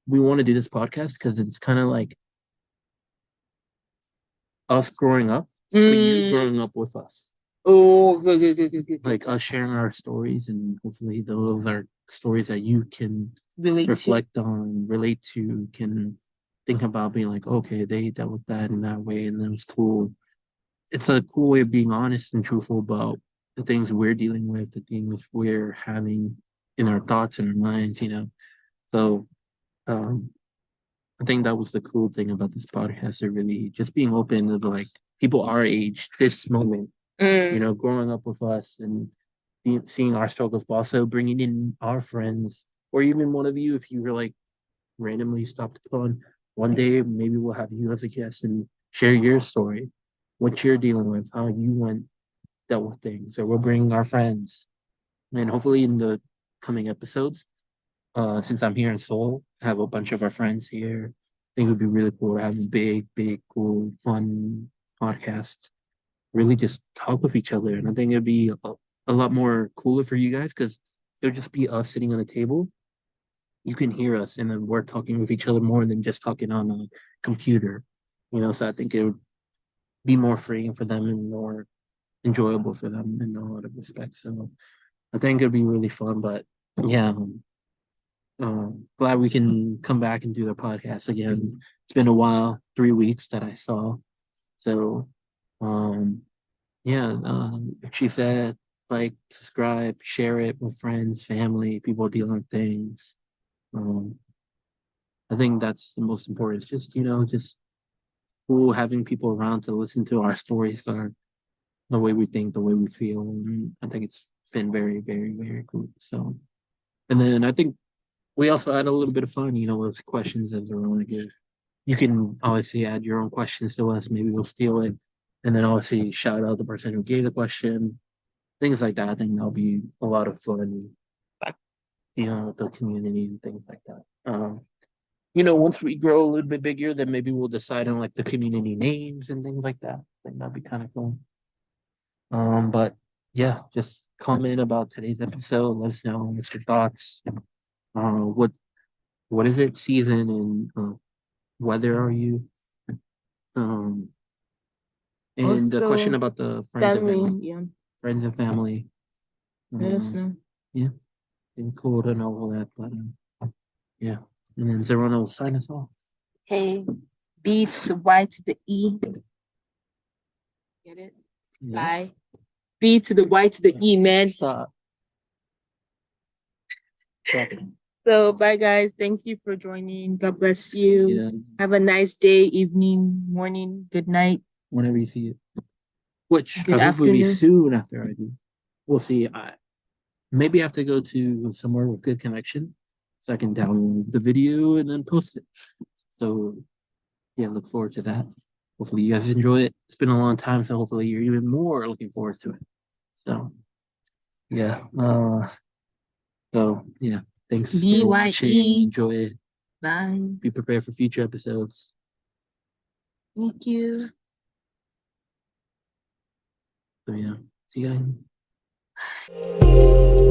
we want to do this podcast because it's kind of like us growing up, but you growing up with us. Oh, good. Like us sharing our stories, and hopefully those are stories that you can Relate to. reflect on, relate to, can think about being like, okay, they dealt with that in that way, and that was cool. It's a cool way of being honest and truthful about the things we're dealing with, the things we're having in our thoughts and our minds. So um I think that was the cool thing about this podcast. It really just being open to like people our age, this moment, growing up with us and seeing our struggles, but also bringing in our friends or even one of you if you were like randomly stopped upon one day, maybe we'll have you as a guest and share your story, what you're dealing with, how you went dealt with things, or we'll bring our friends. And hopefully in the coming episodes, since I'm here in Seoul, I have a bunch of our friends here. I think it would be really cool to have a big, cool, fun podcast. Really just talk with each other. And I think it'd be a lot more cooler for you guys because it'll just be us sitting on a table. You can hear us and then we're talking with each other more than just talking on a computer. So I think it would be more freeing for them and more enjoyable for them in a lot of respects. So I think it'd be really fun. But yeah, glad we can come back and do the podcast again. It's been a while, 3 weeks that I saw. So, yeah, she said, like, subscribe, share it with friends, family, people dealing with things. Um, I think that's the most important. It's just cool having people around to listen to our stories, or the way we think, the way we feel. And I think it's been very, very, very cool. So, and then I think we also add a little bit of fun, those questions that are really good. You can obviously add your own questions to us. Maybe we'll steal it. And then obviously shout out the person who gave the question, things like that. I think that'll be a lot of fun, with the community and things like that. Once we grow a little bit bigger, then maybe we'll decide on like the community names and things like that. I think that'd be kind of cool. But yeah, just comment about today's episode. Let us know what's your thoughts. What is it? Season and weather are you? Um, and the question Also, about the friends and family, family, yeah. friends and family. Let us know. Yeah, and cool to know all that. But yeah, and then Zerona will sign us off. Hey, B to the Y to the E. Get it? Yeah. Bye. B to the Y to the E, man. Stop. So bye guys. Thank you for joining. God bless you. Yeah. Have a nice day, evening, morning, good night. Whenever you see it. Which Good I hope will be afternoon. soon after I do. We'll see. I maybe have to go to somewhere with good connection so I can download the video and then post it. So yeah, look forward to that. Hopefully you guys enjoy it. It's been a long time, so hopefully you're even more looking forward to it. So yeah. So thanks for watching. BYE. Enjoy it. Bye. Be prepared for future episodes. Thank you. So yeah. See you guys.